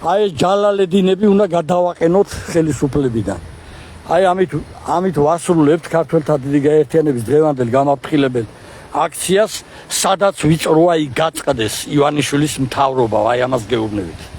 აი ეს ჯალალედინები უნდა გადავაყენოთ ხელისუფლებიდან. აი ამით ვასრულებთ ქართველთა დიდი გაერთიანების დღევანდელ გამაფრთხილებელ აქციას, სადაც ვიწროა იქ გაწყდეს ივანიშვილის მთავრობა, აი ამას გეუბნებით.